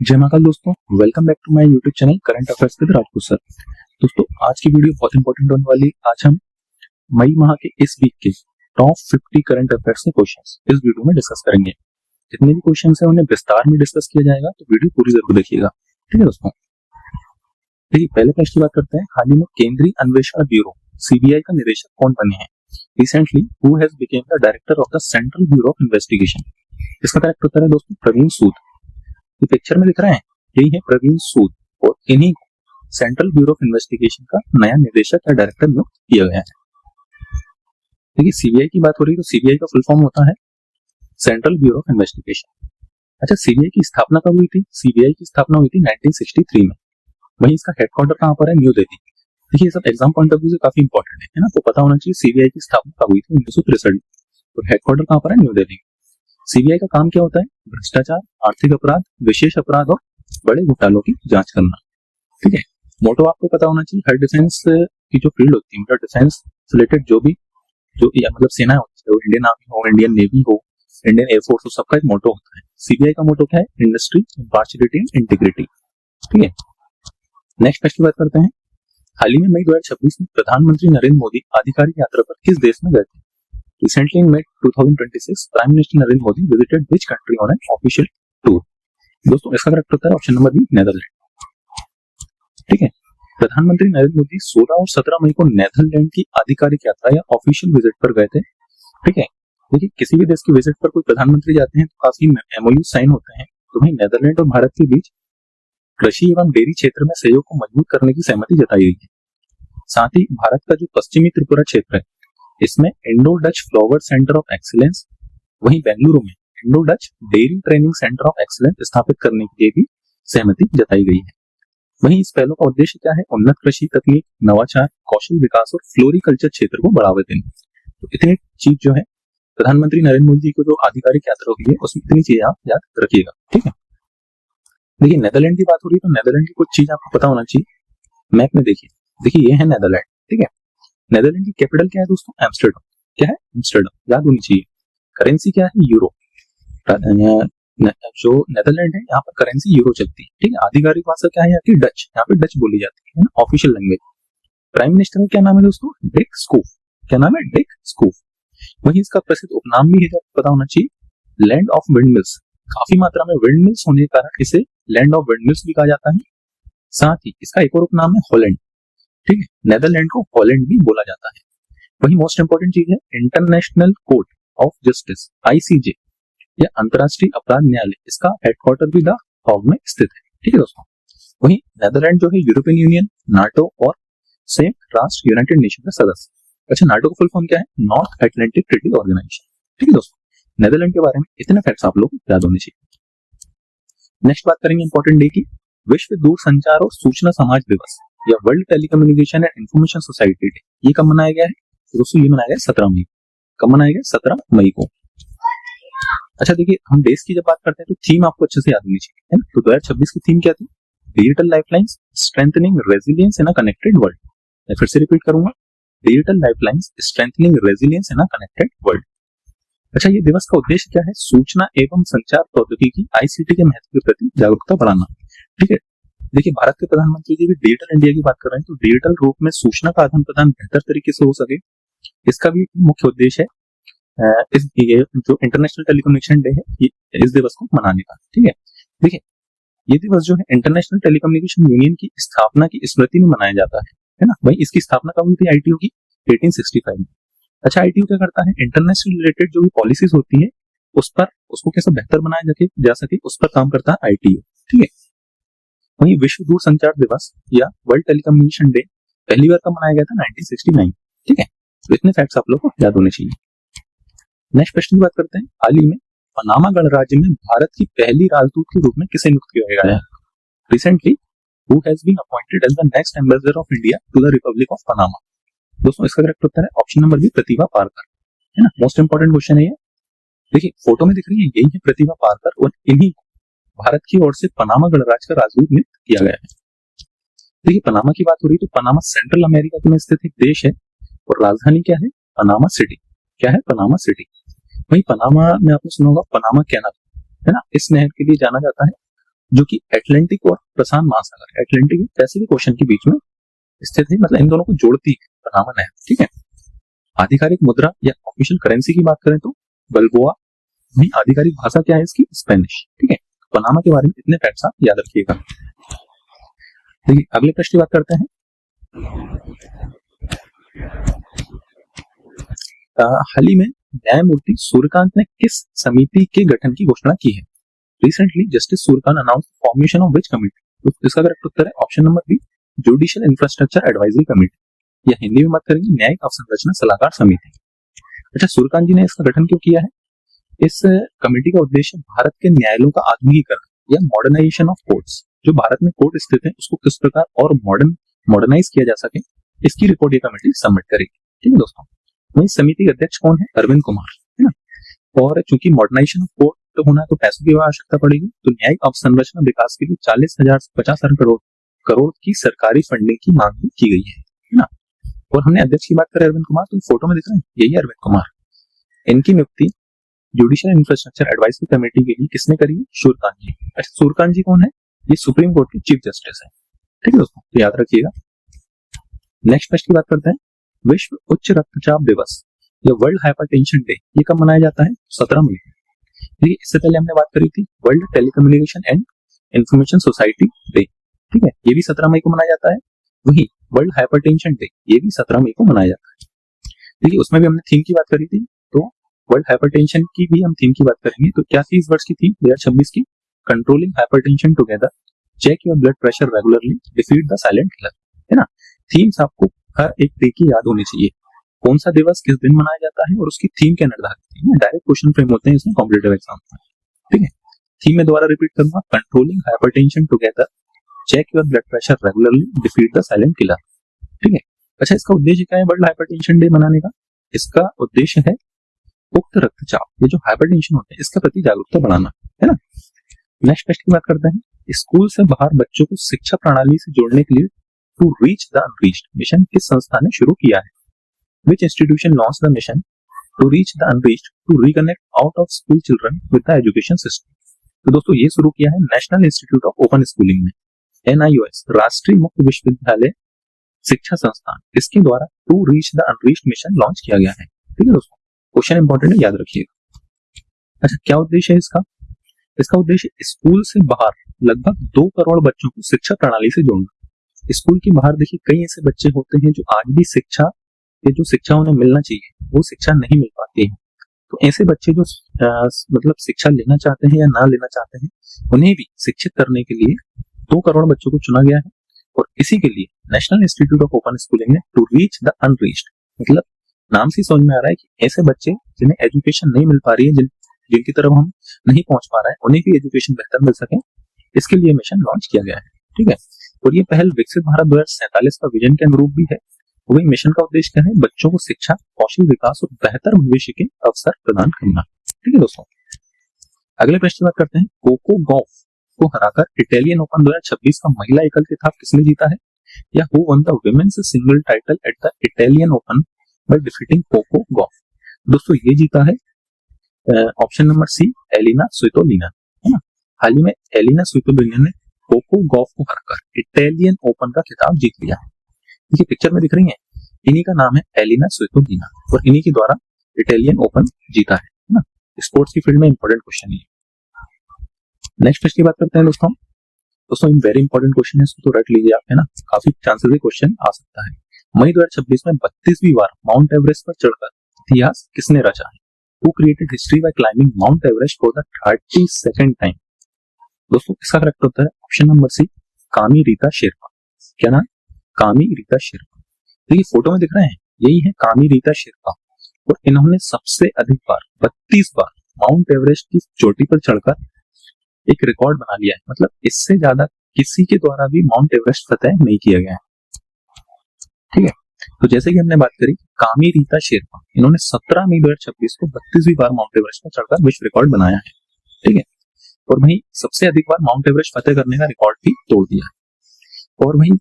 जय महाकाल दोस्तों, welcome back to my YouTube channel current affairs with Rajput sir. दोस्तों, आज की वीडियो बहुत इंपॉर्टेंट होने वाली है। आज हम मई माह के इस वीक के टॉप 50 करंट अफेयर्स के क्वेश्चंस इस वीडियो में डिस्कस करेंगे। जितने भी क्वेश्चंस हैं उन्हें विस्तार में डिस्कस किया जाएगा, तो वीडियो पूरी जरूर देखिएगा। ठीक है दोस्तों, देखिए पहले प्रश्न की बात करते हैं। हाल ही में केंद्रीय अन्वेषण ब्यूरो सीबीआई का निदेशक कौन बने हैं? Recently who has became the director of the central bureau of investigation? इसका करेक्ट उत्तर है दोस्तों प्रवीण सूद। ये पिक्चर में दिख रहे हैं, यही है प्रवीण सूद, और इन्हीं को सेंट्रल ब्यूरो ऑफ इन्वेस्टिगेशन का नया निदेशक या डायरेक्टर नियुक्त किया गया है। देखिए सीबीआई की बात हो रही है, तो सीबीआई का फुल फॉर्म होता है सेंट्रल ब्यूरो ऑफ इन्वेस्टिगेशन। अच्छा, सीबीआई की स्थापना कब हुई थी? सीबीआई की स्थापना हुई थी 1963 में। वहीं इसका हेडक्वार्टर कहाँ पर है? न्यू दिल्ली। देखिए सब एग्जाम पॉइंट ऑफ व्यू से काफी इंपॉर्टेंट है ना, तो पता होना चाहिए सीबीआई की स्थापना कब हुई थी? 1963 में। तो हेडक्वार्टर कहाँ पर है? न्यू दिल्ली। सीबीआई का काम क्या होता है? भ्रष्टाचार, आर्थिक अपराध, विशेष अपराध और बड़े घोटालों की जांच करना। ठीक है, मोटो आपको पता होना चाहिए। हर डिफेंस की जो फील्ड होती है, मतलब डिफेंस रिलेटेड जो भी या मतलब सेना होती है, इंडियन आर्मी हो, इंडियन नेवी हो, इंडियन एयरफोर्स हो, सबका एक मोटो होता है। सीबीआई का मोटो क्या है? Industry, impartiality and integrity. ठीक है, नेक्स्ट क्वेश्चन की बात करते हैं। हाल ही में मई 2026 में प्रधानमंत्री नरेंद्र मोदी आधिकारिक यात्रा पर किस देश में गए थे? Recently in May 2026, Prime Minister Narendra Modi visited which country on an official tour? दोस्तों इसका करेक्ट उत्तर है ऑप्शन नंबर बी, नेदरलैंड। ठीक है, प्रधानमंत्री नरेंद्र मोदी 16 और 17 मई को नेदरलैंड की आधिकारिक यात्रा या ऑफिशियल विजिट पर गए थे। ठीक है, देखिए किसी भी देश की विजिट पर कोई प्रधानमंत्री जाते हैं तो काफी एमओयू साइन होते हैं। तो वहीं नेदरलैंड और भारत के बीच कृषि एवं डेयरी क्षेत्र में सहयोग को मजबूत करने की सहमति जताई गई है। साथ ही भारत का जो पश्चिमी त्रिपुरा क्षेत्र है, इसमें Indo Dutch flower centre of excellence, वहीं बेंगलुरु में Indo Dutch dairy training centre of excellence स्थापित करने के लिए भी सहमति जताई गई है। वहीं इस पहलों का उद्देश्य क्या है? उन्नत कृषि तकनीक, नवाचार, कौशल विकास और फ्लोरिकल्चर क्षेत्र को बढ़ावा देना। तो इतनी चीज जो है प्रधानमंत्री नरेंद्र मोदी को जो आधिकारिक यात्रा हुई है उसमें इतनी चीजें आप याद रखिएगा। ठीक है, देखिए नेदरलैंड की बात हो रही है, तो नेदरलैंड की कुछ चीज आपको पता होना चाहिए। मैप में देखिए ये है नेदरलैंड। ठीक है, नेदरलैंड की कैपिटल क्या है दोस्तों? एम्स्टर्डम। क्या है? एम्स्टर्डम, याद होनी चाहिए। करेंसी क्या है? यूरो। जो नेदरलैंड है यहाँ पर करेंसी यूरो चलती है। ठीक है, आधिकारिक भाषा क्या है यहाँ की? डच। यहाँ पे डच बोली जाती है ना, ऑफिशियल लैंग्वेज। प्राइम मिनिस्टर का क्या नाम है दोस्तों? डिक स्कूफ। क्या नाम है? डिक स्कूफ। वही इसका प्रसिद्ध उपनाम भी है जो आपको पता होना चाहिए, लैंड ऑफ विंडमिल्स। काफी मात्रा में विंडमिल्स होने के कारण इसे लैंड ऑफ विंडमिल्स भी कहा जाता है। साथ ही इसका एक और उपनाम है हॉलैंड। ठीक है, नेदरलैंड को हॉलैंड भी बोला जाता है। वही मोस्ट इंपोर्टेंट चीज है international court of justice, ICJ, या अंतरराष्ट्रीय अपराध न्यायालय, इसका हेडक्वार्टर भी द हॉग में स्थित है। ठीक है दोस्तों, वही नेदरलैंड जो है यूरोपियन यूनियन, नाटो और संयुक्त राष्ट्र यूनाइटेड नेशन का सदस्य। अच्छा, नाटो का फुल फॉर्म क्या है? North Atlantic Treaty Organization. ठीक है दोस्तों, नेदरलैंड के बारे में इतने फैक्ट्स आप लोग को याद होने चाहिए। नेक्स्ट बात करेंगे इंपॉर्टेंट डे की। विश्व दूरसंचार और सूचना समाज दिवस या world telecommunication and information society day, ये कब मनाया गया है दोस्तों? ये मनाया गया 17 मई। कब मनाया गया? 17 मई को। अच्छा देखिए, हम देश की जब बात करते हैं तो थीम आपको अच्छे से याद होनी चाहिए, है ना। तो 2026 की थीम क्या थी? Digital lifelines strengthening resilience in a connected world. मैं फिर से रिपीट करूंगा, digital lifelines strengthening resilience in a connected world. अच्छा, ये दिवस का उद्देश्य क्या है? सूचना एवं संचार प्रौद्योगिकी आईसीटी के महत्व के प्रति जागरूकता बढ़ाना। ठीक है, देखिए भारत के प्रधानमंत्री जी भी डिजिटल इंडिया की बात कर रहे हैं, तो डिजिटल रूप में सूचना का आदान प्रदान बेहतर तरीके से हो सके, इसका भी मुख्य उद्देश्य है ये जो इंटरनेशनल टेलीकम्युनिकेशन डे है, इस दिवस को मनाने का। ठीक है, देखिए ये दिवस जो है इंटरनेशनल टेलीकम्युनिकेशन यूनियन की स्थापना की स्मृति में मनाया जाता है ना। भाई इसकी स्थापना कब हुई थी आईटीयू की? 1865 में। अच्छा, आईटीयू क्या करता है? इंटरनेशनल रिलेटेड जो भी पॉलिसीज होती है उस पर, उसको कैसे बेहतर बनाया जा सके उस पर काम करता है आईटीयू। ठीक है, वहीं विश्व दूरसंचार दिवस या वर्ल्ड टेलीकम्युनिकेशन डे पहली बार कब मनाया गया था? 1969। ठीक है, तो इतने फैक्ट्स आप लोग को याद होने चाहिए। नेक्स्ट प्रश्न की बात करते हैं। हाल ही में पनामा गणराज्य में भारत की पहली राजदूत के रूप में किसे नियुक्त किया गया है? Recently who has been appointed as the next ambassador of India to the Republic of Panama? दोस्तों इसका करेक्ट उत्तर है option number B, Pratibha Parkar, है ना। मोस्ट इंपोर्टेंट क्वेश्चन है ये। देखिए फोटो में दिख रही है, यही है प्रतिभा पारकर, और इन्हीं भारत की ओर से पनामा गणराज्य का राजदूत नियुक्त किया गया है। देखिए पनामा की बात हो रही है, तो पनामा सेंट्रल अमेरिका में स्थित एक देश है और राजधानी क्या है? Panama city. क्या है? Panama city. वही पनामा में आपने सुना होगा पनामा कैनाल, है ना, इस नहर के लिए जाना जाता है। जो कि एटलांटिक और प्रशांत महासागर, एटलांटिक और पैसिफिक ओशन के बीच में स्थित है, मतलब इन दोनों को जोड़ती है पनामा नहर। ठीक है। आधिकारिक मुद्रा या ऑफिशियल करेंसी की बात करें तो बल्बोआ, वही आधिकारिक भाषा क्या है इसकी, स्पेनिश। ठीक है। पनामा के बारे में इतने फैक्ट्स आप याद रखिएगा। देखिए अगले प्रश्न की बात करते हैं। हाल ही में न्यायमूर्ति सूर्यकांत ने किस समिति के गठन की घोषणा की है? Recently justice Suryakant announce formation of which committee? तो इसका करेक्ट उत्तर है option number B, judicial infrastructure advisory committee, या हिंदी में बात करेंगे न्यायिक अवसंरचना सलाहकार समिति। अच्छा, सूर्यकांत जी ने इसका गठन क्यों किया है? इस कमेटी का उद्देश्य भारत के न्यायालयों का आधुनिकीकरण या मॉडर्नाइजेशन ऑफ कोर्ट्स, जो भारत में कोर्ट स्थित है उसको किस प्रकार और मॉडर्नाइज किया जा सके, इसकी रिपोर्ट ये कमेटी सबमिट करेगी। ठीक है दोस्तों। वही समिति के अध्यक्ष कौन है? अरविंद कुमार, है ना। और चूंकि मॉडर्नाइजेशन ऑफ कोर्ट तो होना है तो पैसों की आवश्यकता पड़ेगी, तो न्यायिक अवसंरचना विकास के लिए 40,000 से 50,000 करोड़ की सरकारी फंडिंग की मांग भी की गई है ना। और हमने अध्यक्ष की बात करें अरविंद कुमार, तो फोटो में दिख रहे हैं, यही अरविंद कुमार। इनकी नियुक्ति जुडिशियल इंफ्रास्ट्रक्चर एडवाइजरी कमेटी के लिए किसने करी है? सूर्यकांत जी। अच्छा, सूर्यकांत जी कौन है? ये सुप्रीम कोर्ट के चीफ जस्टिस है। ठीक है दोस्तों, तो याद रखिएगा। नेक्स्ट प्रश्न की बात करते हैं। विश्व उच्च रक्तचाप दिवस या वर्ल्ड हाइपरटेंशन डे ये कब मनाया जाता है? 17 मई को। देखिए इससे पहले हमने बात करी थी world telecommunication and information society day. ठीक है, ये भी 17 मई को मनाया जाता है। वही वर्ल्ड हाइपरटेंशन डे ये भी 17 मई को मनाया जाता है। देखिए उसमें भी हमने थीम की बात करी थी, तो वर्ल्ड हाइपरटेंशन की भी हम थीम की बात करेंगे। तो क्या थी इस वर्ष की थीम 2026 की? Controlling hypertension together, check your blood pressure regularly, defeat the silent killer, है ना। थीम्स आपको हर एक डे की याद होनी चाहिए, कौन सा दिवस किस दिन मनाया जाता है और उसकी थीम क्या निर्धारित है। डायरेक्ट क्वेश्चन फ्रेम होते हैं इसमें कॉम्पिटिटिव एग्जाम में। ठीक है, थीम में दोबारा रिपीट करूंगा, controlling hypertension together, check your blood pressure regularly, defeat the silent killer. ठीक है। अच्छा, इसका उद्देश्य क्या है वर्ल्ड हाइपरटेंशन डे मनाने का? इसका उद्देश्य है उक्त रक्तचाप, ये जो हाइपरटेंशन होता है इसके प्रति जागरूकता बढ़ाना, है ना। नेक्स्ट प्रश्न की बात करते हैं। स्कूल से बाहर बच्चों को शिक्षा प्रणाली से जोड़ने के लिए to reach the unreached mission किस संस्था ने शुरू किया है? Which institution launched the mission to reach the unreached to reconnect out of school children with the education system? तो दोस्तों ये शुरू किया है National Institute of Open Schooling ने, NIOS, राष्ट्रीय मुक्त विश्वविद्यालय शिक्षा संस्थान, इसके द्वारा to reach the unreached mission launch किया गया है। ठीक है दोस्तों, क्वेश्चन इंपॉर्टेंट है, याद रखिएगा। अच्छा, क्या उद्देश्य है इसका? इसका उद्देश्य स्कूल से बाहर लगभग 2 करोड़ बच्चों को शिक्षा प्रणाली से जोड़ना। स्कूल के बाहर देखिए कई ऐसे बच्चे होते हैं जो आज भी शिक्षा, ये जो शिक्षा उन्हें मिलना चाहिए वो शिक्षा नहीं मिल पाती है। तो ऐसे बच्चे जो मतलब शिक्षा लेना चाहते हैं या ना लेना चाहते हैं, उन्हें भी शिक्षित करने के लिए 2 करोड़ बच्चों को चुना गया है। और इसी के लिए national Institute of Open Schooling ने टू रीच द अनरीच्ड, मतलब नाम से समझ में आ रहा है कि ऐसे बच्चे जिन्हें एजुकेशन नहीं मिल पा रही है, जिनकी तरफ हम नहीं पहुंच पा रहे हैं, उन्हें भी एजुकेशन बेहतर मिल सके, इसके लिए मिशन लॉन्च किया गया है। ठीक है, और ये पहल विकसित भारत 2047 का विजन के अनुरूप भी है। वही मिशन का उद्देश्य क्या है? बच्चों को शिक्षा, कौशल विकास और बेहतर भविष्य के अवसर प्रदान करना। ठीक है दोस्तों, अगले प्रश्न की बात करते हैं। कोको गॉफ को हराकर इटालियन ओपन 2026 का महिला एकल खिताब किसने जीता है? या who won the women's single title at the Italian Open by defeating Coco Gauff? दोस्तों ये जीता है option number C, Elina Svitolina, है ना। हाल ही में एलिना स्वितोलिना ने कोको गॉफ को हराकर इटालियन ओपन का खिताब जीत लिया है। देखिए पिक्चर में दिख रही है, इन्हीं का नाम है एलिना स्वितोलिना और इन्हीं के द्वारा इटालियन ओपन जीता है ना। स्पोर्ट्स की फील्ड में इंपॉर्टेंट क्वेश्चन है। नेक्स्ट प्रश्न की बात करते हैं दोस्तों। वेरी इंपॉर्टेंट क्वेश्चन है, इसको तो रट लीजिए आप, है ना। काफी चांसेस है क्वेश्चन आ सकता है। मई 2026 में 32वीं बार माउंट एवरेस्ट पर चढ़कर इतिहास किसने रचा है? Who created history by climbing Mount Everest for the 32nd time? दोस्तों इसका करेक्ट होता है ऑप्शन नंबर सी, कामी रीता शेरपा। क्या नाम? कामी रीता शेरपा। तो ये फोटो में दिख रहे हैं, यही है कामी रीता शेरपा। और इन्होंने सबसे अधिक बार 32 बार माउंट एवरेस्ट की चोटी पर चढ़कर एक रिकॉर्ड बना लिया है। मतलब इससे ज्यादा किसी के द्वारा भी माउंट एवरेस्ट फतेह नहीं किया गया है। ठीक है, तो जैसे कि हमने बात करी कामी रीता शेरपा, इन्होंने 17 मई 2026 को 32वीं बार माउंट एवरेस्ट पर चढ़कर विश्व रिकॉर्ड बनाया है। ठीक है, और वहीं सबसे अधिक बार माउंट एवरेस्ट फतेह करने का रिकॉर्ड भी तोड़ दिया है। और वहीं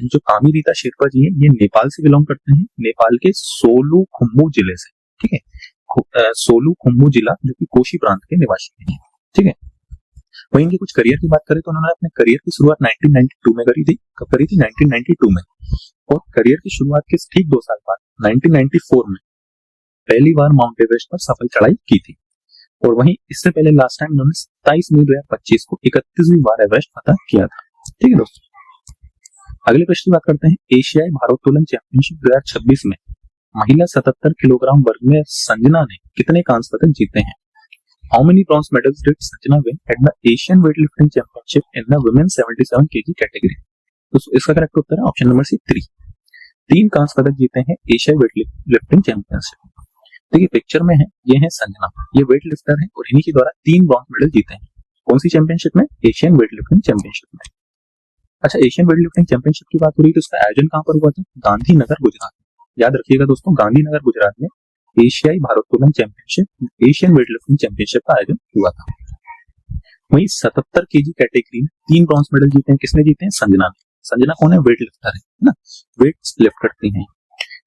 जो कामी रीता शेरपा जी है, ये नेपाल से बिलोंग करते हैं, नेपाल के सोलुखुम्बु जिले से। ठीक है, सोलुखुम्बु जिला जो कि कोशी प्रांत के निवासी हैं। ठीक है, वहीं इनके कुछ करियर की बात करें तो उन्होंने अपने करियर की शुरुआत 1992 में करी थी। कब करी थी? 1992 में। और करियर की शुरुआत के ठीक 2 साल बाद 1994 में पहली बार माउंट एवरेस्ट पर सफल चढ़ाई की थी। और वहीं इससे पहले लास्ट टाइम इन्होंने 27 मई 2025 को 31वीं बार एवरेस्ट फतह किया था। ठीक है दोस्तों, अगले प्रश्न की बात करते हैं। एशियाई भारोत्तोलन चैंपियनशिप 2026 में महिला 77 किलोग्राम वर्ग में संजना ने कितने कांस्य पदक जीते हैं? How many bronze medals did Sanjana win at the Asian weightlifting championship in the women 77 KG category? तो इसका करेक्ट उत्तर है ऑप्शन नंबर सी 3। 3 कांस्य पदक जीते हैं एशियाई वेटलिफ्टिंग चैंपियनशिप। देखिए पिक्चर में है, ये है संजना, ये वेट लिफ्टर है और इन्हीं के द्वारा 3 ब्रॉन्ज मेडल जीते हैं। कौन सी चैंपियनशिप में? एशियन वेटलिफ्टिंग चैंपियनशिप में। अच्छा, एशियन वेटलिफ्टिंग चैंपियनशिप की बात हो रही है तो इसका आयोजन कहां पर हुआ था? गांधीनगर, गुजरात। याद रखिएगा दोस्तों, गांधीनगर गुजरात में एशियाई भारोत्तोलन चैंपियनशिप, एशियन वेटलिफ्टिंग चैंपियनशिप का आयोजन हुआ था। वहीं 77 केजी कैटेगरी में 3 ब्रॉन्ज मेडल जीते हैं। किसने जीते हैं? संजना ने। संजना कौन है? वेट लिफ्टर है ना, वेट लिफ्ट करती हैं।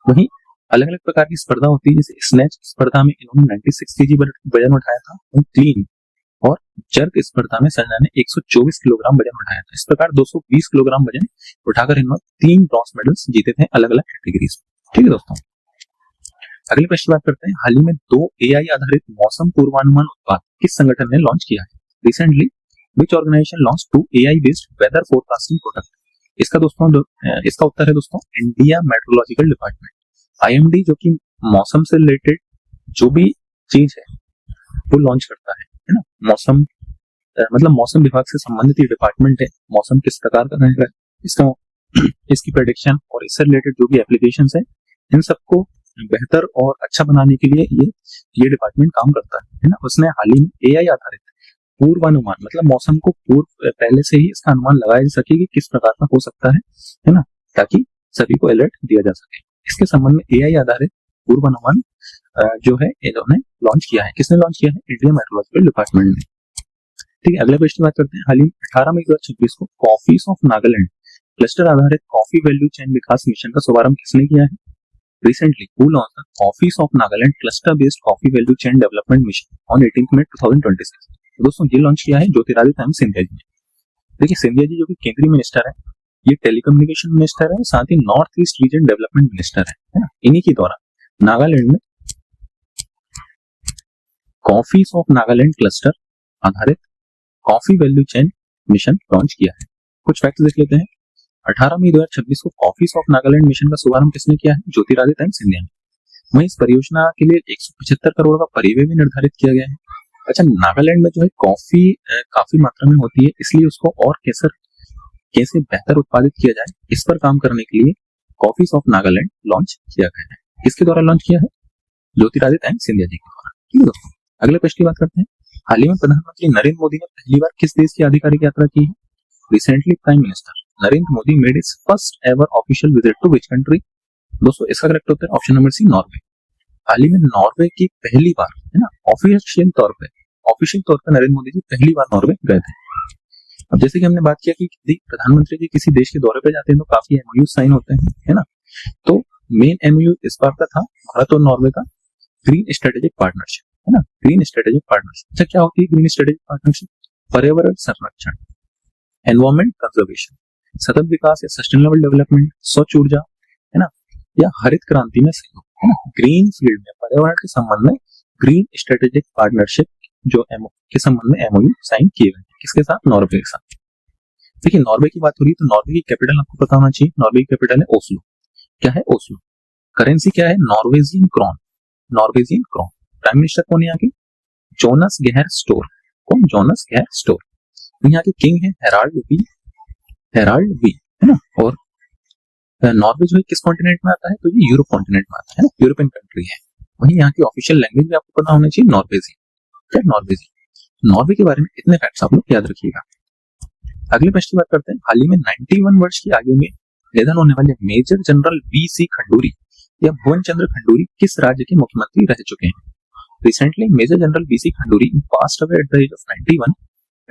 वहीं अलग अलग प्रकार की स्पर्धा होती है, जैसे स्नैच स्पर्धा में इन्होंने 96 केजी वजन उठाया था। वहीं क्लीन और जर्क स्पर्धा में संजना ने 124 किलोग्राम वजन उठाया था। इस प्रकार 220 किलोग्राम वजन उठाकर इन्होंने 3 ब्रॉन्ज मेडल्स जीते थे अलग अलग कैटेगरीज में। ठीक है दोस्तों, अगले प्रश्न की बात करते हैं। हाल ही में 2 AI आधारित मौसम पूर्वानुमान उत्पाद किस संगठन ने लॉन्च किया है? Recently which organisation launch 2 AI based weather forecasting product? इसका दोस्तों इसका उत्तर है दोस्तों इंडिया मेट्रोलॉजिकल डिपार्टमेंट, IMD, जो कि मौसम से रिलेटेड जो भी चीज है वो लॉन्च करता है ना। मौसम मतलब मौसम विभाग से संबंधित ये डिपार्टमेंट है। मौसम किस प्रकार का रहेगा, इसका इसकी प्रेडिक्शन और इससे रिलेटेड जो भी एप्लीकेशंस है, इन सबको बेहतर और अच्छा बनाने के लिए ये डिपार्टमेंट काम करता है ना। उसने हाल ही में AI आधारित पूर्वानुमान, मतलब मौसम को पहले से ही इसका अनुमान लगाया जा सके कि किस प्रकार का हो सकता है ना, ताकि सभी को अलर्ट दिया जा सके। इसके संबंध में AI आधारित पूर्वानुमान जो है इन्होंने लॉन्च किया है। किसने लॉन्च किया है? इंडिया मेट्रोलॉजिकल डिपार्टमेंट ने। ठीक है, अगले प्रश्न की बात करते हैं। हाल ही 18 मई 2026 को कॉफीज ऑफ नागालैंड क्लस्टर आधारित कॉफी वैल्यू चेन विकास मिशन का शुभारंभ किसने किया है? Recently who launched the coffees of Nagaland cluster based coffee value chain development mission on 18 मई 2026? तो दोस्तों ये लॉन्च किया है ज्योतिरादित्य सिंधिया जी ने। देखिए सिंधिया जी जो कि केंद्रीय मिनिस्टर है, ये टेलीकम्युनिकेशन मिनिस्टर है, साथ ही north east region development minister है ना। इन्हीं के द्वारा नागालैंड में कॉफीज ऑफ नागालैंड क्लस्टर आधारित coffee value chain mission launch किया है। कुछ फैक्ट्स देख लेते हैं। 18 मई 2026 को कॉफीज ऑफ नागालैंड मिशन का शुभारंभ किसने किया है? ज्योतिरादित्य सिंधिया ने। वहीं इस परियोजना के लिए 175 करोड़ का परिव्यय भी निर्धारित किया गया है। अच्छा, नागालैंड में जो है कॉफी काफी मात्रा में होती है, इसलिए उसको और कैसे बेहतर उत्पादित किया जाए, इस पर काम करने के लिए कॉफीज ऑफ नागालैंड लॉन्च किया गया है। किसके द्वारा लॉन्च किया है? ज्योतिरादित्य सिंधिया जी के द्वारा। ठीक है दोस्तों, अगले प्रश्न की बात करते हैं। हाल ही में प्रधानमंत्री नरेंद्र मोदी ने पहली बार किस देश की आधिकारिक यात्रा की है? Recently prime minister Narendra Modi made his first ever official visit to which country? दोस्तों इसका करेक्ट उत्तर है ऑप्शन नंबर सी, नॉर्वे। हाल ही में नॉर्वे की पहली बार है ना ऑफिशियल तौर पे नरेंद्र मोदी जी पहली बार नॉर्वे गए थे। अब जैसे कि हमने बात किया कि प्रधानमंत्री जी किसी देश के दौरे पे जाते हैं तो काफी MOU साइन होते हैं, है ना। तो मेन MOU इस बार का था भारत और नॉर्वे का ग्रीन स्ट्रेटेजिक पार्टनरशिप, है ना, ग्रीन स्ट्रेटेजिक पार्टनरशिप। अच्छा, क्या होती है ग्रीन स्ट्रेटेजिक पार्टनरशिप? पर्यावरण संरक्षण, एनवायरमेंट कंजर्वेशन, सतत विकास या सस्टेनेबल डेवलपमेंट, स्वच्छ ऊर्जा, है ना, या हरित क्रांति में सहयोग, है ना। ग्रीन फील्ड में पर्यावरण के संबंध में ग्रीन स्ट्रेटेजिक पार्टनरशिप जो के संबंध में MOU साइन किए गए। किसके साथ? नॉर्वे के साथ। देखिए नॉर्वे की बात हो रही है तो नॉर्वे की कैपिटल आपको पता होना चाहिए। नॉर्वे की कैपिटल है ओस्लो। क्या है? ओस्लो। करेंसी क्या है? Norwegian krone. Norwegian krone. Prime minister कौन है यहाँ की? Jonas Gahr Store. कौन? Jonas Gahr Store. यहाँ के किंग है हेराल्ड वी, है ना। और नॉर्वे जो है किस कॉन्टिनेंट में आता है? तो ये यूरोप कॉन्टिनेंट में आता है ना, यूरोपियन कंट्री है। वहीं यहाँ की ऑफिशियल लैंग्वेज भी आपको पता होना चाहिए नॉर्वेजियन। क्या? नॉर्वेजियन। नॉर्वे के बारे में इतने फैक्ट्स आप लोग याद रखिएगा। अगले प्रश्न की बात करते हैं। हाल ही में 91 वर्ष की आयु में निधन होने वाले मेजर जनरल VC खंडूरी या भुवन चंद्र खंडूरी किस राज्य के मुख्यमंत्री रह चुके हैं? Recently major general VC Khanduri passed away at the age of 91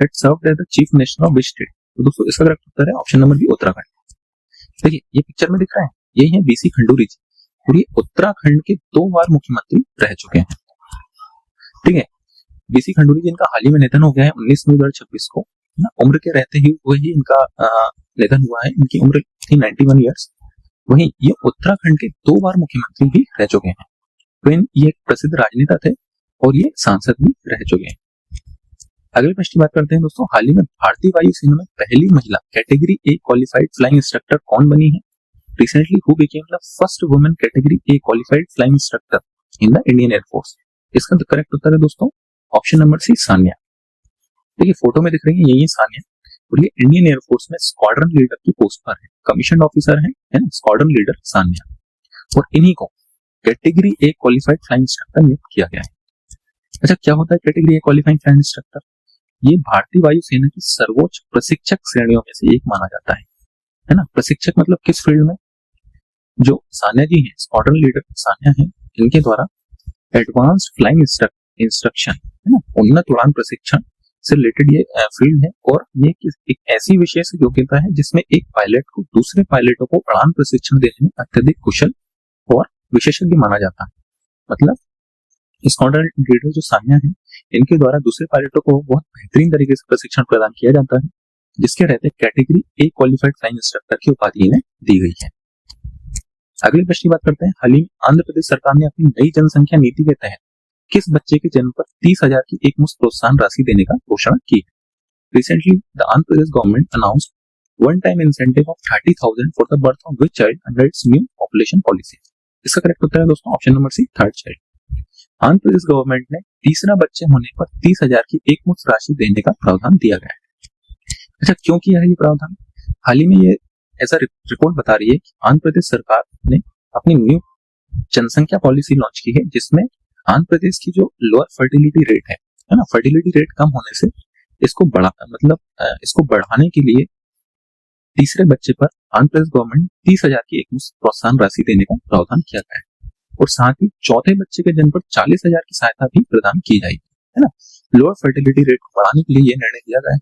had served as the chief minister of which state? तो दोस्तों इसका करेक्ट उत्तर है ऑप्शन नंबर बी, उत्तराखंड। देखिए ये पिक्चर में दिख रहा है, यही है VC खंडूरी जी और ये उत्तराखंड के 2 बार मुख्यमंत्री रह चुके हैं। ठीक है, बीसी खंडूरी जिनका हाल ही में निधन हो गया है 19 मई 2026 को, है ना, उम्र के रहते ही वही इनका निधन हुआ है। इनकी उम्र थी 91 ईयर्स। वहीं ये उत्तराखंड के 2 बार मुख्यमंत्री भी रह चुके हैं। तो ये एक प्रसिद्ध राजनेता थे और ये सांसद भी रह चुके हैं। अगले प्रश्न की बात करते हैं दोस्तों, हाल ही में भारतीय वायुसेना में पहली महिला category A qualified flying instructor कौन बनी है? Recently who became the first women category A qualified flying instructor in the Indian air force? इसका करेक्ट उत्तर है दोस्तों ऑप्शन नंबर सी, सानिया। देखिए फोटो में दिख रही है यही सानिया, और ये इंडियन एयरफोर्स में स्क्वाड्रन लीडर की पोस्ट पर है, कमीशन ऑफिसर है ना, स्क्वाड्रन लीडर सानिया। और इन्हीं को category A qualified flying instructor नियुक्त किया गया है। अच्छा, क्या होता है category A qualified flying instructor? ये भारतीय वायुसेना की सर्वोच्च प्रशिक्षक श्रेणियों में से एक माना जाता है ना। प्रशिक्षक मतलब किस फील्ड में? जो सानिया जी हैं, स्क्वाड्रन लीडर सानिया हैं, इनके द्वारा एडवांस्ड फ्लाइंग इंस्ट्रक्शन, है ना, उन्नत उड़ान प्रशिक्षण से रिलेटेड ये फील्ड है। और ये एक ऐसी विशेष योग्यता है जिसमें एक पायलट को दूसरे पायलटों को उड़ान प्रशिक्षण देने में अत्यधिक कुशल और विशेषज्ञ माना जाता है। मतलब स्क्वाड्रन लीडर जो सानिया है, इनके द्वारा दूसरे पायलटों को बहुत बेहतरीन तरीके से प्रशिक्षण प्रदान किया जाता है, जिसके रहते category A qualified flying instructor की उपाधि इन्हें दी गई है। अगले प्रश्न की बात करते हैं, हाल ही में आंध्र प्रदेश सरकार ने अपनी नई जनसंख्या नीति के तहत किस बच्चे के जन्म पर 30,000 की एक मुश्त प्रोत्साहन राशि देने का घोषणा की है? Recently the Andhra Pradesh government announced one time incentive of 30,000 for the birth of which child under its new population policy. इसका करेक्ट उत्तर है दोस्तों option number C, third child. Andhra Pradesh government ने तीसरा बच्चे होने पर 30,000 की एक मुश्त राशि देने का प्रावधान दिया गया है। अच्छा, क्यों किया है ये प्रावधान? हाल ही में ये ऐसा रिपोर्ट बता रही है कि आंध्र प्रदेश सरकार ने अपनी न्यू जनसंख्या पॉलिसी लॉन्च की है, जिसमें आंध्र प्रदेश की जो लोअर फर्टिलिटी रेट है ना, फर्टिलिटी रेट कम होने से इसको बढ़ाने के लिए तीसरे बच्चे पर आंध्र प्रदेश गवर्नमेंट 30,000 की एक मुश्त प्रोत्साहन राशि देने का प्रावधान किया गया है। और साथ ही चौथे बच्चे के जन्म पर 40,000 की सहायता भी प्रदान की जाएगी, है ना। लोअर फर्टिलिटी रेट को बढ़ाने के लिए यह निर्णय लिया गया है।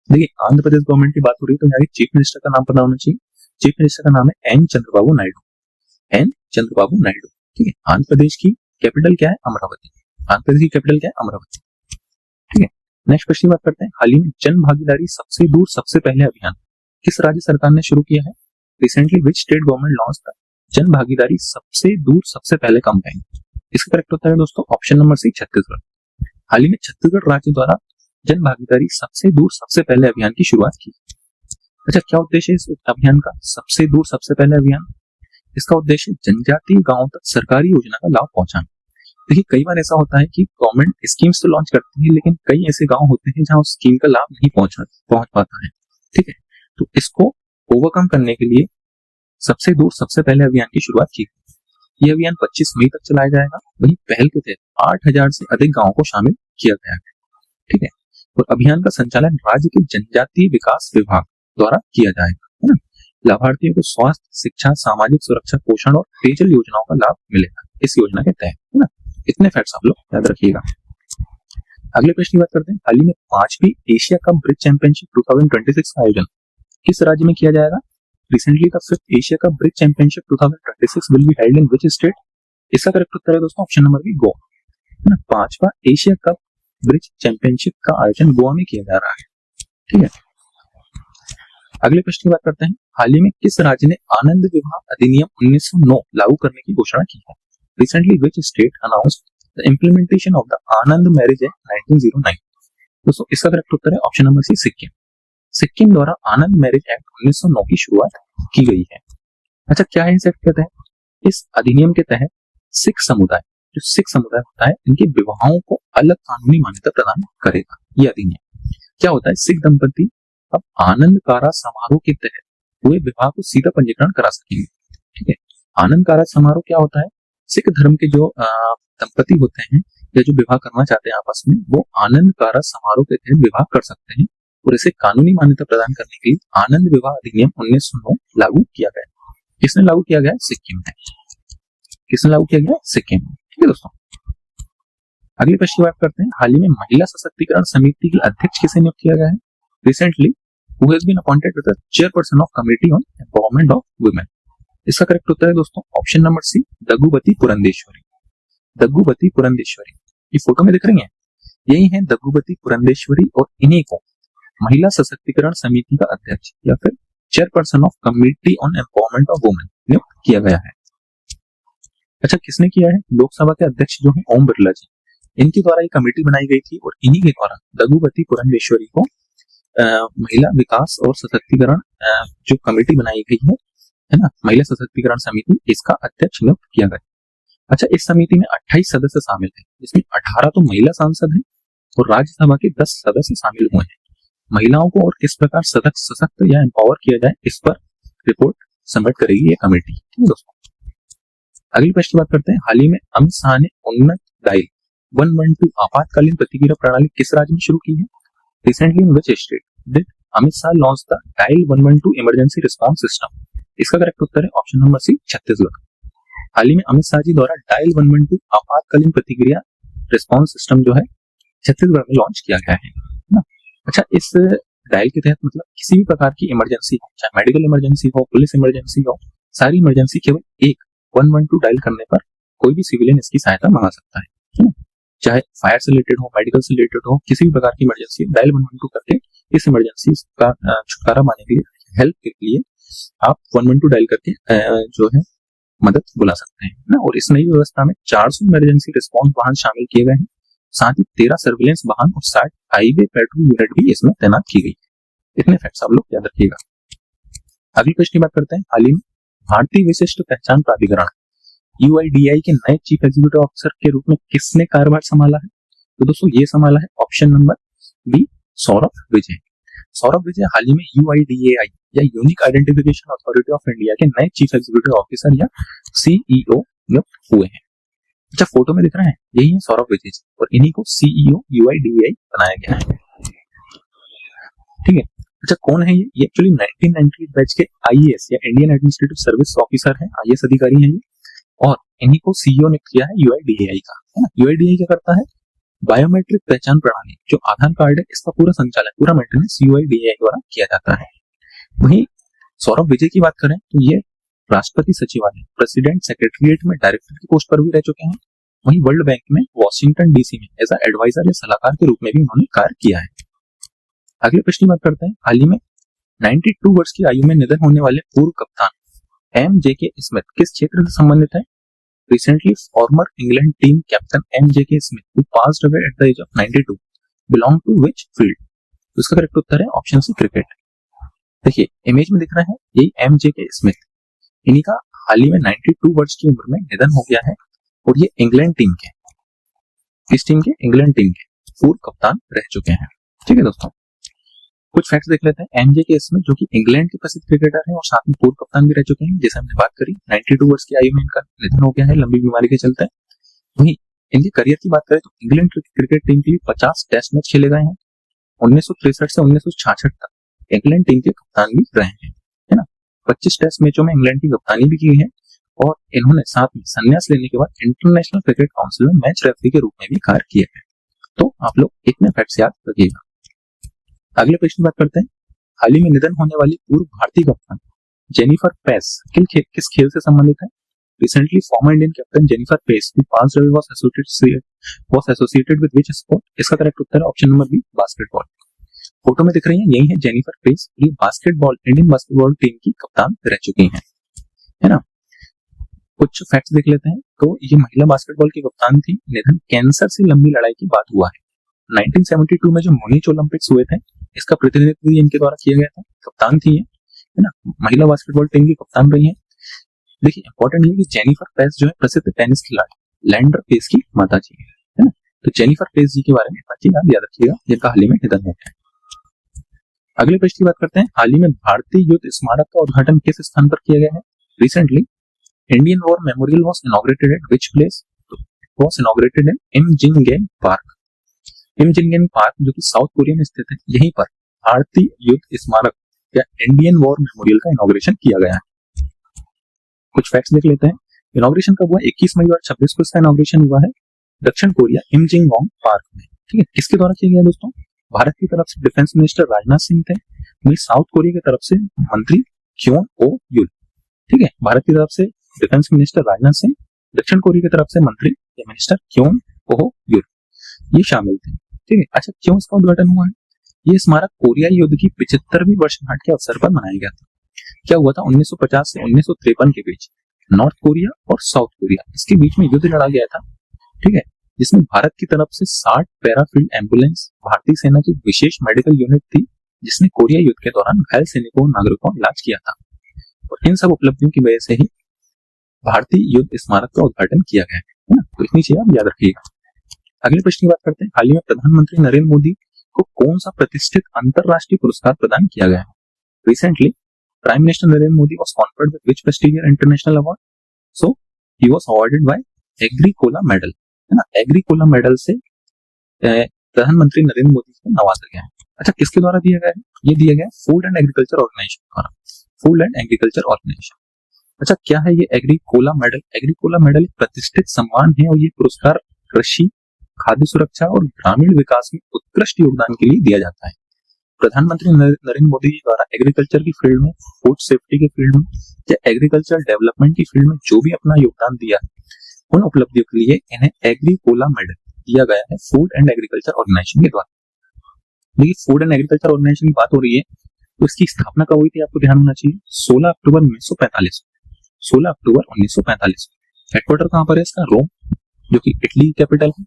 देखिए आंध्र प्रदेश गवर्नमेंट की बात हो रही है तो यहाँ के चीफ मिनिस्टर का नाम पता होना चाहिए। चीफ मिनिस्टर का नाम है एन चंद्रबाबू नायडू, एन चंद्रबाबू नायडू। ठीक है, आंध्र प्रदेश की कैपिटल क्या है? अमरावती। आंध्र प्रदेश की कैपिटल क्या है? अमरावती। ठीक है, नेक्स्ट क्वेश्चन बात करते हैं, हाल ही में जन भागीदारी सबसे दूर सबसे पहले अभियान किस राज्य सरकार ने शुरू किया है? Recently which state government launched the जन भागीदारी सबसे दूर सबसे पहले कैंपेन? इसका करेक्ट होता है दोस्तों ऑप्शन नंबर सी, छत्तीसगढ़। हाल ही में छत्तीसगढ़ राज्य द्वारा जन भागीदारी सबसे दूर सबसे पहले अभियान की शुरुआत की। अच्छा, क्या उद्देश्य है इस अभियान का? सबसे दूर सबसे पहले अभियान, इसका उद्देश्य जनजातीय गांवों तक सरकारी योजना का लाभ पहुंचाना। देखिए कई बार ऐसा होता है कि गवर्नमेंट स्कीम्स तो लॉन्च करती है, लेकिन कई ऐसे गांव होते हैं जहां उस स्कीम का लाभ नहीं पहुंच पाता है। ठीक है, तो इसको ओवरकम करने के लिए सबसे दूर सबसे पहले अभियान की शुरुआत की। यह अभियान 25 मई तक चलाया जाएगा। वहीं पहल के तहत 8,000 से अधिक गांवों को शामिल किया गया है। ठीक है, और अभियान का संचालन राज्य के जनजातीय विकास विभाग द्वारा किया जाएगा, है ना। लाभार्थियों को स्वास्थ्य, शिक्षा, सामाजिक सुरक्षा, पोषण और पेयजल योजनाओं का लाभ मिलेगा इस योजना के तहत, है ना। इतने फैक्ट्स आप लोग याद रखिएगा। अगले प्रश्न की बात करते हैं, हाल ही में 5वीं एशिया कप ब्रिज चैंपियनशिप 2026 का आयोजन किस राज्य में किया जाएगा? Recently, the 5th Asia Cup Bridge Championship 2026 will be held in which state? इसका करेक्ट उत्तर है दोस्तों ऑप्शन नंबर बी, गोवा, है ना। 5वां एशिया कप ब्रिज चैंपियनशिप का आयोजन गोवा में किया जा रहा है। ठीक है, अगले प्रश्न की बात करते हैं, हाल ही में किस राज्य ने आनंद विवाह अधिनियम 1909 लागू करने की घोषणा की है? Recently, which state announced the implementation of the Anand Marriage Act 1909? दोस्तों इसका करेक्ट उत्तर है option number C, Sikkim. Sikkim द्वारा आनंद मैरिज एक्ट 1909 की शुरुआत की गई है। अच्छा, क्या है इस एक्ट के तहत? इस अधिनियम के तहत सिख समुदाय, जो सिख समुदाय होता है, इनके विवाहों को अलग कानूनी मान्यता प्रदान करेगा यह अधिनियम। क्या होता है, सिख दंपति अब आनंद कारा समारोह के तहत हुए विवाह को सीधा पंजीकरण करा सकेंगे। ठीक है, आनंद कारा समारोह क्या होता है? सिख धर्म के जो दंपति होते हैं या जो विवाह करना चाहते हैं आपस में, वो आनंद कारा समारोह के तहत विवाह कर सकते हैं और इसे कानूनी मान्यता प्रदान करने के लिए आनंद विवाह अधिनियम 1909 लागू किया गया। किसने लागू किया गया? सिक्किम ने। किसने लागू किया गया? सिक्किम। ठीक है दोस्तों, अगले प्रश्न की बात करते हैं, हाल ही में महिला सशक्तिकरण समिति के अध्यक्ष किसे नियुक्त किया गया है? Recently who has been appointed as the chairperson of committee on empowerment of women? इसका करेक्ट उत्तर है दोस्तों option number C, Daggubati Purandeswari. Daggubati Purandeswari, ये फोटो में दिख रही है, यही है दग्गुबती पुरंदेश्वरी और इन्हीं को महिला सशक्तिकरण समिति का अध्यक्ष या फिर chairperson of committee on empowerment of women नियुक्त किया गया है। अच्छा, किसने किया है? लोकसभा के अध्यक्ष जो है ओम बिरला जी, इनके द्वारा ये कमेटी बनाई गई थी और इन्हीं के द्वारा दग्गुबती पुरंदेश्वरी को महिला विकास और सशक्तिकरण जो कमेटी बनाई गई है ना, महिला सशक्तिकरण समिति, इसका अध्यक्ष नियुक्त किया गया। अच्छा, इस समिति में 28 सदस्य शामिल हैं, जिसमें 18 तो महिला सांसद हैं और राज्यसभा के 10 सदस्य शामिल हुए हैं। महिलाओं को और किस प्रकार सशक्त या एम्पावर किया जाए, इस पर रिपोर्ट सबमिट करेगी ये कमेटी। ठीक है दोस्तों, अगली प्रश्न की बात करते हैं। हाल ही में अमित शाह ने उन्नत डायल 112 आपातकालीन प्रतिक्रिया प्रणाली किस राज्य में शुरू की है? Recently in which state did Amit Shah launch the dial 112 emergency response system? इसका करेक्ट उत्तर है ऑप्शन नंबर सी, छत्तीसगढ़। हाल ही में अमित शाह जी द्वारा डायल 112 आपातकालीन प्रतिक्रिया रिस्पांस सिस्टम जो है छत्तीसगढ़ में लॉन्च किया गया है ना। अच्छा, इस डायल के तहत मतलब किसी भी प्रकार की इमरजेंसी हो, चाहे मेडिकल इमरजेंसी हो, पुलिस इमरजेंसी हो, सारी इमरजेंसी केवल एक 112 डायल करने पर कोई भी सिविलियन इसकी सहायता मंगा सकता है ना। चाहे फायर से रिलेटेड हो, मेडिकल से रिलेटेड हो, किसी भी प्रकार की इमरजेंसी, डायल 112 करके इस इमरजेंसी का छुटकारा पाने के लिए, हेल्प के लिए आप 112 डायल करके जो है मदद बुला सकते हैं ना। और इस नई व्यवस्था में 400 इमरजेंसी रिस्पॉन्स वाहन शामिल किए गए हैं, साथ ही 13 सर्विलेंस वाहन और 60 हाईवे पेट्रोल यूनिट भी इसमें तैनात की गई। इतने फैक्ट्स आप लोग याद रखिएगा। अगली प्रश्न की बात करते हैं। हाल ही में भारतीय विशिष्ट पहचान प्राधिकरण UIDAI के नए चीफ एग्जीक्यूटिव ऑफिसर के रूप में किसने कार्यभार संभाला है? तो दोस्तों ये संभाला है option number B, Saurabh Vijay. Saurabh Vijay हाल ही में UIDAI या unique identification authority of India के नए चीफ एग्जीक्यूटिव ऑफिसर या CEO नियुक्त हुए हैं। अच्छा, फोटो में दिख रहे हैं, यही है सौरभ विजय जी और इन्हीं को CEO UIDAI बनाया गया है। ठीक है। अच्छा, कौन है ये एक्चुअली 1998 बैच के IAS या इंडियन एडमिनिस्ट्रेटिव सर्विस ऑफिसर हैं, IAS अधिकारी हैं ये, और इन्हीं को CEO ने किया है UIDAI का, है ना। UIDAI क्या करता है? बायोमेट्रिक पहचान प्रणाली जो आधार कार्ड है, इसका पूरा संचालन, पूरा मेंटेनेंस UIDAI द्वारा किया जाता है। वहीं सौरभ विजय की बात करें तो ये राष्ट्रपति सचिवालय, प्रेसिडेंट सेक्रेटरीट में डायरेक्टर की पोस्ट पर भी रह चुके हैं। वहीं वर्ल्ड बैंक में वॉशिंगटन DC में एज एडवाइजर या सलाहकार के रूप में भी उन्होंने कार्य किया है। अगले प्रश्न की बात करते हैं। हाल ही में 92 वर्ष की आयु में निधन होने वाले पूर्व कप्तान MJK स्मिथ किस क्षेत्र से संबंधित है? Recently, former England team captain MJK Smith, who passed away at the age of 92, belong to which field? तो इसका करेक्ट उत्तर है ऑप्शन सी, क्रिकेट। देखिए इमेज में दिख रहा है, यही MJK स्मिथ, इन्हीं का हाल ही में 92 वर्ष की उम्र में निधन हो गया है और ये इंग्लैंड टीम के, इस टीम के, इंग्लैंड टीम के पूर्व कप्तान रह चुके हैं। ठीक है दोस्तों, कुछ फैक्ट्स देख लेते हैं। MJK स्मिथ जो कि इंग्लैंड के प्रसिद्ध क्रिकेटर हैं और साथ में पूर्व कप्तान भी रह चुके हैं, जैसे हमने बात करी 92 वर्ष की आयु में इनका निधन हो गया है लंबी बीमारी के चलते। वहीं इनके करियर की बात करें तो इंग्लैंड क्रिकेट टीम के लिए 50 टेस्ट मैच खेले गए हैं। 1963 से 1966 तक इंग्लैंड टीम के कप्तान भी रहे हैं, है ना। 25 टेस्ट मैचों में इंग्लैंड की कप्तानी भी की है और इन्होंने साथ में संन्यास लेने के बाद इंटरनेशनल क्रिकेट काउंसिल में मैच रेफरी के रूप में भी कार्य किया है। तो आप लोग इतने फैक्ट्स याद रखिएगा। अगले प्रश्न की बात करते हैं। हाल ही में निधन होने वाली पूर्व भारतीय कप्तान जेनिफर पेस किस खेल से संबंधित है? Recently, former Indian captain Jennifer Pace, who passed away, was associated with which sport? इसका करेक्ट उत्तर है option number B, basketball. Photo में दिख रही है, यही है जेनिफर पेस, ये बास्केटबॉल, इंडियन बास्केटबॉल टीम की कप्तान रह चुकी हैं, है ना। कुछ फैक्ट्स देख लेते हैं। तो ये महिला बास्केटबॉल की कप्तान थी, निधन कैंसर से लंबी लड़ाई की बात हुआ है। 1972 में जो म्यूनिच ओलंपिक्स हुए थे, इसका प्रतिनिधित्व इनके द्वारा किया गया था, कप्तान थी ये, है ना। महिला बास्केटबॉल टीम की कप्तान रही है। देखिए इंपॉर्टेंट ये कि जेनिफर पेस जो है प्रसिद्ध टेनिस खिलाड़ी लैंडर पेस की माता जी है ना। तो जेनिफर पेस जी के बारे में इतना चीज याद रखिएगा, जिनका हाल ही में निधन हो गया है। अगले प्रश्न की बात करते हैं। हाल ही में भारतीय युद्ध स्मारक का उद्घाटन किस स्थान पर किया गया है? Recently Indian war memorial was inaugurated at which place? Was inaugurated in Imjingak park. Imjingak park जो कि साउथ कोरिया में स्थित है, यहीं पर भारतीय युद्ध स्मारक या इंडियन वॉर मेमोरियल का इनॉग्रेशन किया गया है। कुछ फैक्ट्स देख लेते हैं। इनॉग्रेशन कब हुआ? 21 मई और 26 को इसका इनॉग्रेशन हुआ है दक्षिण कोरिया इमजिनगोंग पार्क में। ठीक है, किसके द्वारा किया गया दोस्तों? भारत की तरफ से डिफेंस मिनिस्टर राजनाथ सिंह थे, वहीं साउथ कोरिया की तरफ से मंत्री क्योन ओ युल। ठीक है, भारत की तरफ से डिफेंस मिनिस्टर राजनाथ सिंह, दक्षिण कोरिया की तरफ से मंत्री या मिनिस्टर क्योन ओ युल, ये शामिल थे। ठीक है। अच्छा, क्यों इसका उद्घाटन हुआ है? ये स्मारक कोरियाई युद्ध की 75वीं वर्षगांठ के अवसर पर बनाया गया था। क्या हुआ था 1950 से 1953 के बीच नॉर्थ कोरिया और साउथ कोरिया, इसके बीच में युद्ध लड़ा गया था, ठीक है, जिसमें भारत की तरफ से 60 पैराफील्ड एम्बुलेंस भारतीय सेना की विशेष मेडिकल यूनिट थी, जिसने कोरिया युद्ध के दौरान घायल सैनिकों और नागरिकों का इलाज किया था। और इन सब उपलब्धियों की वजह से ही भारतीय युद्ध स्मारक का उद्घाटन किया गया है ना। तो इतनी चीजें आप याद रखिएगा। अगले प्रश्न की बात करते हैं। हाल ही में प्रधानमंत्री नरेंद्र मोदी को कौन सा प्रतिष्ठित अंतरराष्ट्रीय पुरस्कार प्रदान किया गया है? Recently prime minister Narendra Modi was conferred with which prestigious international award? So he was awarded by Agricola medal, है ना। एग्रीकोला मेडल से प्रधानमंत्री नरेंद्र मोदी को नवाजा गया है। अच्छा, किसके द्वारा दिया गया है? ये दिया गया फूड एंड एग्रीकल्चर ऑर्गेनाइजेशन द्वारा, फूड एंड एग्रीकल्चर ऑर्गेनाइजेशन। अच्छा, क्या है ये एग्रीकोला मेडल? एग्रीकोला मेडल एक प्रतिष्ठित सम्मान है और ये पुरस्कार कृषि, खाद्य सुरक्षा और ग्रामीण विकास में उत्कृष्ट योगदान के लिए दिया जाता है। प्रधानमंत्री नरेंद्र मोदी जी द्वारा एग्रीकल्चर की फील्ड में, फूड सेफ्टी के फील्ड में या एग्रीकल्चर डेवलपमेंट की फील्ड में जो भी अपना योगदान दिया, उन उपलब्धियों के लिए इन्हें एग्रीकोला मेडल दिया गया है फूड एंड एग्रीकल्चर ऑर्गेनाइजेशन के द्वारा। देखिए, फूड एंड एग्रीकल्चर ऑर्गेनाइजेशन की बात हो रही है तो इसकी स्थापना कब हुई थी, आपको ध्यान होना चाहिए 16 अक्टूबर 1945। 16 अक्टूबर 1945। हेडक्वार्टर कहां पर है इसका? रोम, जो कि इटली की कैपिटल है।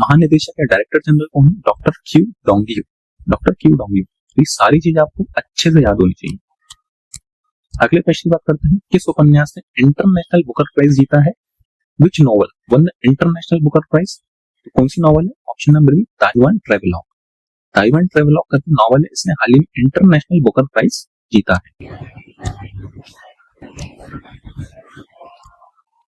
महानिदेशक या डायरेक्टर जनरल कौन है? Doctor Qu Dongyu, doctor Qu Dongyu. तो ये सारी चीजें आपको अच्छे से याद होनी चाहिए। अगले प्रश्न की बात करते हैं। किस उपन्यास ने इंटरनेशनल बुकर प्राइज जीता है? Which novel won the International Booker prize? तो कौन सी नॉवल है? Option number B, Taiwan travelogue. Taiwan travelogue करके नॉवल है, इसने हाल ही में इंटरनेशनल बुकर प्राइज जीता है।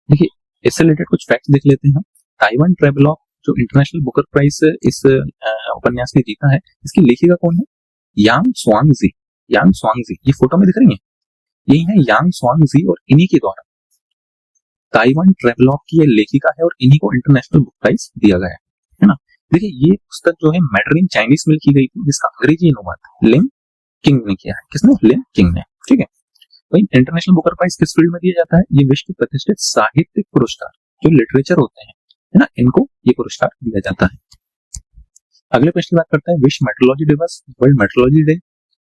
देखिए, इससे रिलेटेड कुछ फैक्ट देख लेते हैं। ताइवान ट्रेवलॉग जो इंटरनेशनल बुकर प्राइज इस उपन्यास ने जीता है, इसकी लेखिका कौन है? यांग स्वांगजी। यांग स्वांगजी, ये फोटो में दिख रही है, यही है यांग स्वांगजी और इन्हीं के द्वारा ताइवान ट्रेवलॉग की ये लेखिका है और इन्हीं को इंटरनेशनल बुक प्राइज दिया गया है ना। देखिए, ये पुस्तक जो है मैडरिन चाइनीज में लिखी गई थी, जिसका अंग्रेजी अनुवाद लिन किंग ने किया है। किसने? लिन किंग ने, ठीक है। वही इंटरनेशनल बुकर प्राइज किस फील्ड में दिया जाता है? ये विश्व प्रतिष्ठित साहित्यिक पुरस्कार जो लिटरेचर होते हैं, है ना, इनको ये पुरस्कार दिया जाता है। अगले प्रश्न की बात करते हैं। विश्व मेट्रोलॉजी दिवस, world metrology day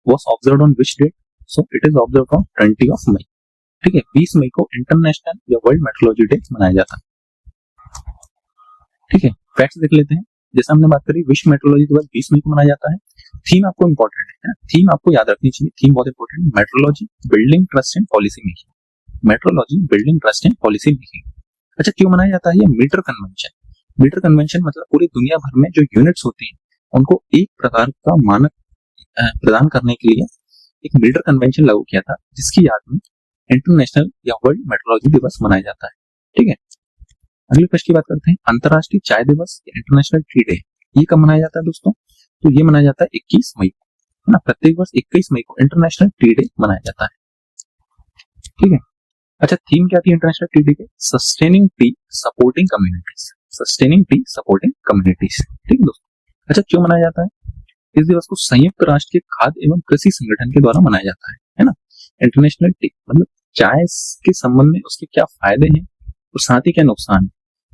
was observed on which date? So it is observed on 20 May, ठीक है। 20 मई को इंटरनेशनल या वर्ल्ड मेट्रोलॉजी डे मनाया जाता है, ठीक है। फैक्ट्स देख लेते हैं। जैसे हमने बात करी, विश्व मेट्रोलॉजी दिवस 20 मई को मनाया जाता है। थीम आपको इंपॉर्टेंट है, थीम आपको याद रखनी चाहिए। थीम बहुत इंपॉर्टेंट है। Metrology, building trust and policy making. Metrology, building trust and policy making. अच्छा, क्यों मनाया जाता है? ये मीटर कन्वेंशन। मीटर कन्वेंशन मतलब पूरी दुनिया भर में जो यूनिट्स होती हैं उनको एक प्रकार का मानक प्रदान करने के लिए एक मीटर कन्वेंशन लागू किया था, जिसकी याद में इंटरनेशनल या वर्ल्ड मेट्रोलॉजी दिवस मनाया जाता है, ठीक है। अगले प्रश्न की बात करते हैं। अंतरराष्ट्रीय चाय दिवस या इंटरनेशनल टी डे, ये कब मनाया जाता है दोस्तों? तो ये मनाया जाता है 21 मई को, है ना। प्रत्येक वर्ष 21 मई को इंटरनेशनल टी डे मनाया जाता है, ठीक है। अच्छा, थीम क्या थी इंटरनेशनल टी डे के? Sustaining T supporting communities. Sustaining T supporting communities, ठीक है दोस्तों। अच्छा, क्यों मनाया जाता है? इस दिवस को संयुक्त राष्ट्र के खाद्य एवं कृषि संगठन के द्वारा मनाया जाता है ना। इंटरनेशनल टी मतलब चाय के संबंध में उसके क्या फायदे हैं और साथ ही क्या नुकसान है,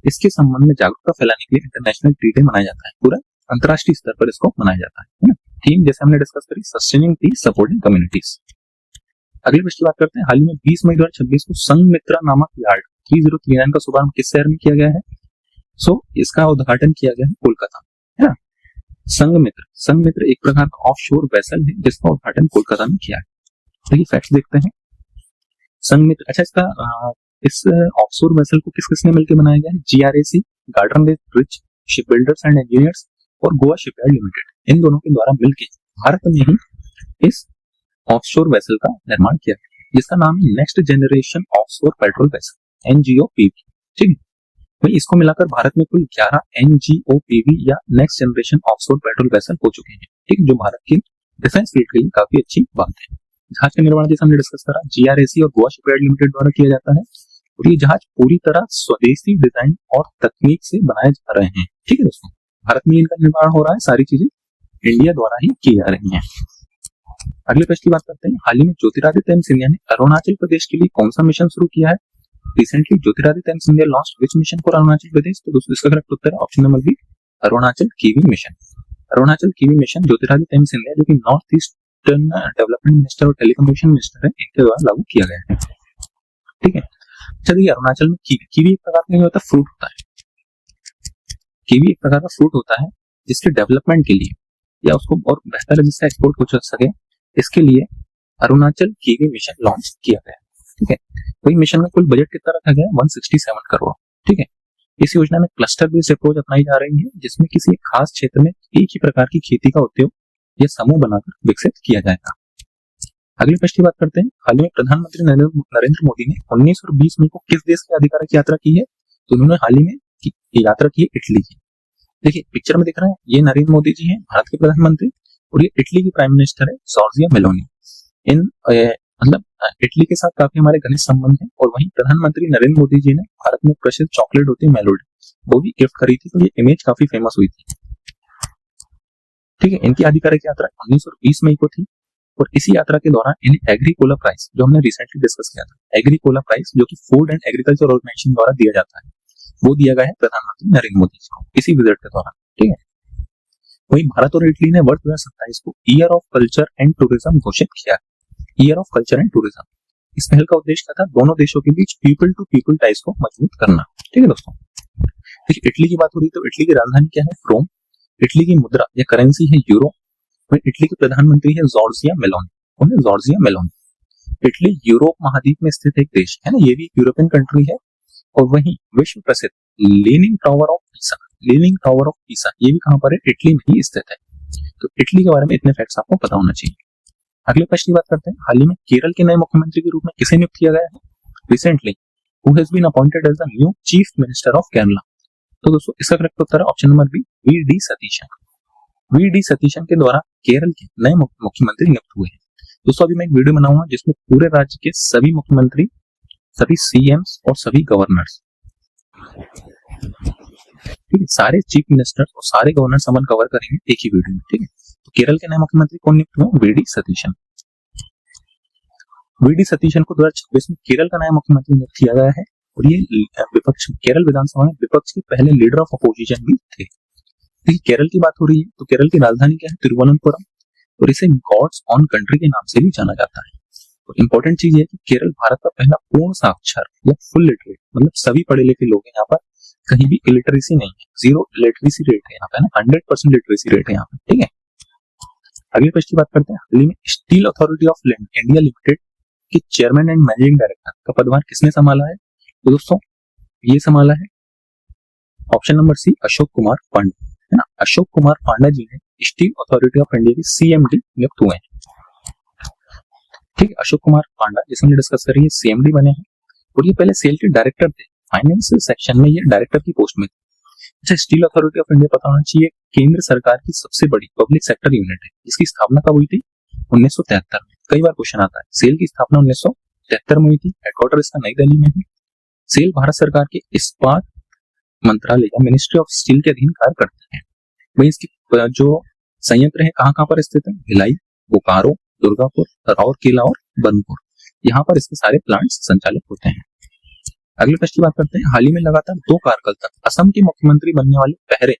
इसके संबंध में जागरूकता फैलाने के लिए इंटरनेशनल टी डे मनाया जाता है। पूरा अंतरराष्ट्रीय स्तर पर इसको मनाया जाता है ना। थीम जैसे हमने डिस्कस करी, सस्टेनिंग टी सपोर्टिंग कम्युनिटीज। अगले प्रश्न की बात करते हैं। हाल ही में 20 मई 2026 को संघमित्रा नामक यार्ड 3039 का शुभारंभ किस शहर में किया गया है? सो इसका उद्घाटन किया गया है कोलकाता, है ना। संघमित्र एक प्रकार का ऑफशोर वेसल है जिसका उद्घाटन कोलकाता में किया है। देखिए, फैक्ट्स देखते हैं। संघमित्र, अच्छा, इसका इस ऑफशोर वेसल को किस किसने मिलकर बनाया गया है? GRAC, garden rich ship builders and engineers और गोवा शिपयार्ड लिमिटेड, इन दोनों के द्वारा मिलकर भारत में ही इस ऑफशोर वेसल का निर्माण किया गया, जिसका नाम है next generation offshore patrol vessel, NGOPV, ठीक है। वही इसको मिलाकर भारत में कुल 11 NGOPV या next generation offshore patrol vessel हो चुके हैं, ठीक है, जो भारत की डिफेंस फील्ड के लिए काफी अच्छी बात है। जहाज का निर्माण जैसे हमने डिस्कस करा, GRAC और गोवा शिपयार्ड लिमिटेड द्वारा किया जाता है और ये जहाज पूरी तरह स्वदेशी डिजाइन और तकनीक से बनाए जा रहे हैं, ठीक है दोस्तों। भारत में इनका निर्माण हो रहा है, सारी चीजें इंडिया द्वारा ही की जा रही हैं। अगले प्रश्न की बात करते हैं। हाल ही में ज्योतिरादित्य सिंधिया ने अरुणाचल प्रदेश के लिए कौन सा मिशन शुरू किया है? Recently Jyotiraditya Scindia launched which mission for Arunachal Pradesh? तो दोस्तों इसका करेक्ट उत्तर है option number B, Arunachal kiwi mission. Arunachal kiwi mission Jyotiraditya Singh Scindia जो कि नॉर्थ ईस्टर्न डेवलपमेंट मिनिस्टर और टेलीकम्युनिकेशन मिनिस्टर है, इनके द्वारा लागू किया गया है। ठीक है, अच्छा देखिए अरुणाचल में कीवी एक प्रकार का होता है, फ्रूट होता है। कीवी एक प्रकार का फ्रूट होता है जिसके डेवलपमेंट के लिए या उसको और बेहतर जिसका एक्सपोर्ट हो सके, इसके लिए अरुणाचल कीवी मिशन लॉन्च किया गया। ठीक है, वही मिशन का कुल बजट कितना रखा गया है, 167 करोड़। ठीक है, इस योजना में क्लस्टर बेस्ड अप्रोच अपनाई जा रही है, जिसमें किसी एक खास क्षेत्र में एक ही प्रकार की खेती का उद्योग या समूह बनाकर विकसित किया जाएगा। अगले प्रश्न की बात करते हैं। हाल ही में प्रधानमंत्री नरेंद्र मोदी ने 19 और 20 मई को किस देश की आधिकारिक यात्रा की है? तो उन्होंने हाल ही में यात्रा की है इटली की। देखिए पिक्चर में दिख रहा है, ये नरेंद्र मोदी जी हैं, भारत के प्रधानमंत्री, और ये इटली की प्राइम मिनिस्टर है जॉर्जिया मेलोनी। इन मतलब इटली के साथ काफी हमारे घनिष्ठ संबंध है। और वहीं प्रधानमंत्री नरेंद्र मोदी जी ने भारत में प्रसिद्ध चॉकलेट होती है मेलोडी, वो भी गिफ्ट करी थी, तो ये इमेज काफी फेमस हुई थी। ठीक है, इनकी आधिकारिक यात्रा 19 और 20 मई को थी। और इसी यात्रा के दौरान इन्हें एग्रीकोला प्राइज, जो हमने रिसेंटली डिस्कस किया था, एग्रीकोला प्राइज जो कि फूड एंड एग्रीकल्चर ऑर्गेनाइजेशन द्वारा दिया जाता है, वो दिया गया है प्रधानमंत्री नरेंद्र मोदी जी को इसी विजिट के दौरान। ठीक है, वहीं भारत और इटली ने वर्ष 2027 को year of culture and tourism घोषित किया। Year of culture and tourism, इस पहल का उद्देश्य क्या था? दोनों देशों के बीच पीपल टू पीपल टाइज को मजबूत करना। ठीक है दोस्तों, देखिए इटली की बात हो रही तो इटली की राजधानी क्या है? रोम। इटली की मुद्रा या करेंसी है यूरो। वहीं इटली के प्रधानमंत्री है जॉर्जिया मेलोनी। कौन है? Giorgia Meloni. इटली यूरोप महाद्वीप में स्थित एक देश है ना, ये भी एक यूरोपियन कंट्री है। और वहीं विश्व प्रसिद्ध leaning tower of Pisa, leaning tower of Pisa, ये भी कहां पर है? इटली में ही स्थित है। तो इटली के बारे में इतने फैक्ट्स आपको पता होना चाहिए। अगले प्रश्न की बात करते हैं। हाल ही में केरल के नए मुख्यमंत्री के रूप में किसे नियुक्त किया गया है? Recently who has been appointed as the new chief minister of Kerala? तो दोस्तों इसका करेक्ट उत्तर है option number B, V D Satheesan. V D Satheesan के द्वारा केरल के नए मुख्यमंत्री नियुक्त हुए हैं। दोस्तों अभी मैं एक वीडियो बनाऊंगा जिसमें पूरे राज्य के सभी मुख्यमंत्री, सभी सीएम्स और सभी गवर्नर्स, ठीक है, सारे चीफ मिनिस्टर्स और सारे गवर्नर्स अपन कवर करेंगे एक ही वीडियो में। ठीक है, तो केरल के नए मुख्यमंत्री कौन नियुक्त हुए? V D Satheesan. V D Satheesan को 2026 में केरल का नया मुख्यमंत्री नियुक्त किया गया है। और ये विपक्ष, केरल विधानसभा में विपक्ष के पहले लीडर ऑफ अपोजिशन भी थे। देखिए केरल की बात हो रही है तो केरल की राजधानी क्या है? तिरुवनंतपुरम। और इसे गॉड्स ऑन कंट्री के नाम से भी जाना जाता है। तो इंपॉर्टेंट चीज है कि केरल भारत का पहला पूर्ण साक्षर या फुल लिटरेट, मतलब सभी पढ़े लिखे लोग हैं यहाँ पर, कहीं भी इलिटरेसी नहीं है, जीरो लिटरेसी रेट है यहाँ पे ना, 100% लिटरेसी रेट है यहाँ पे। ठीक है, अगले प्रश्न की बात करते हैं। हाल ही में steel authority of India limited के चेयरमैन एंड मैनेजिंग डायरेक्टर का पदभार किसने संभाला है? तो दोस्तों ये संभाला है option number C, Ashok Kumar Panda, है ना। अशोक कुमार पांडा जी ने स्टील अथॉरिटी ऑफ इंडिया के सीएमडी नियुक्त हुए हैं। ठीक है, अशोक कुमार पांडा जिसे हमने डिस्कस करी है, सीएमडी बने हैं। और ये पहले सेल के डायरेक्टर थे, फाइनेंस सेक्शन में ये डायरेक्टर की पोस्ट में थे। अच्छा, स्टील अथॉरिटी ऑफ इंडिया पता होना चाहिए, केंद्र सरकार की सबसे बड़ी पब्लिक सेक्टर यूनिट है। इसकी स्थापना कब हुई थी? 1973 में। कई बार क्वेश्चन आता है, सेल की स्थापना 1973 में हुई थी। हेडक्वार्टर इसका नई दिल्ली में है। सेल भारत सरकार के इस्पात मंत्रालय या मिनिस्ट्री ऑफ स्टील के अधीन कार्य करते हैं। वही इसकी जो संयंत्र है कहाँ पर स्थित है? भिलाई, बोकारो, दुर्गापुर, राउरकेला और बनपुर, यहाँ पर इसके सारे प्लांट्स संचालित होते हैं। अगले प्रश्न की बात करते हैं। हाल ही में लगातार 2 कार्यकाल तक असम के मुख्यमंत्री बनने वाले पहले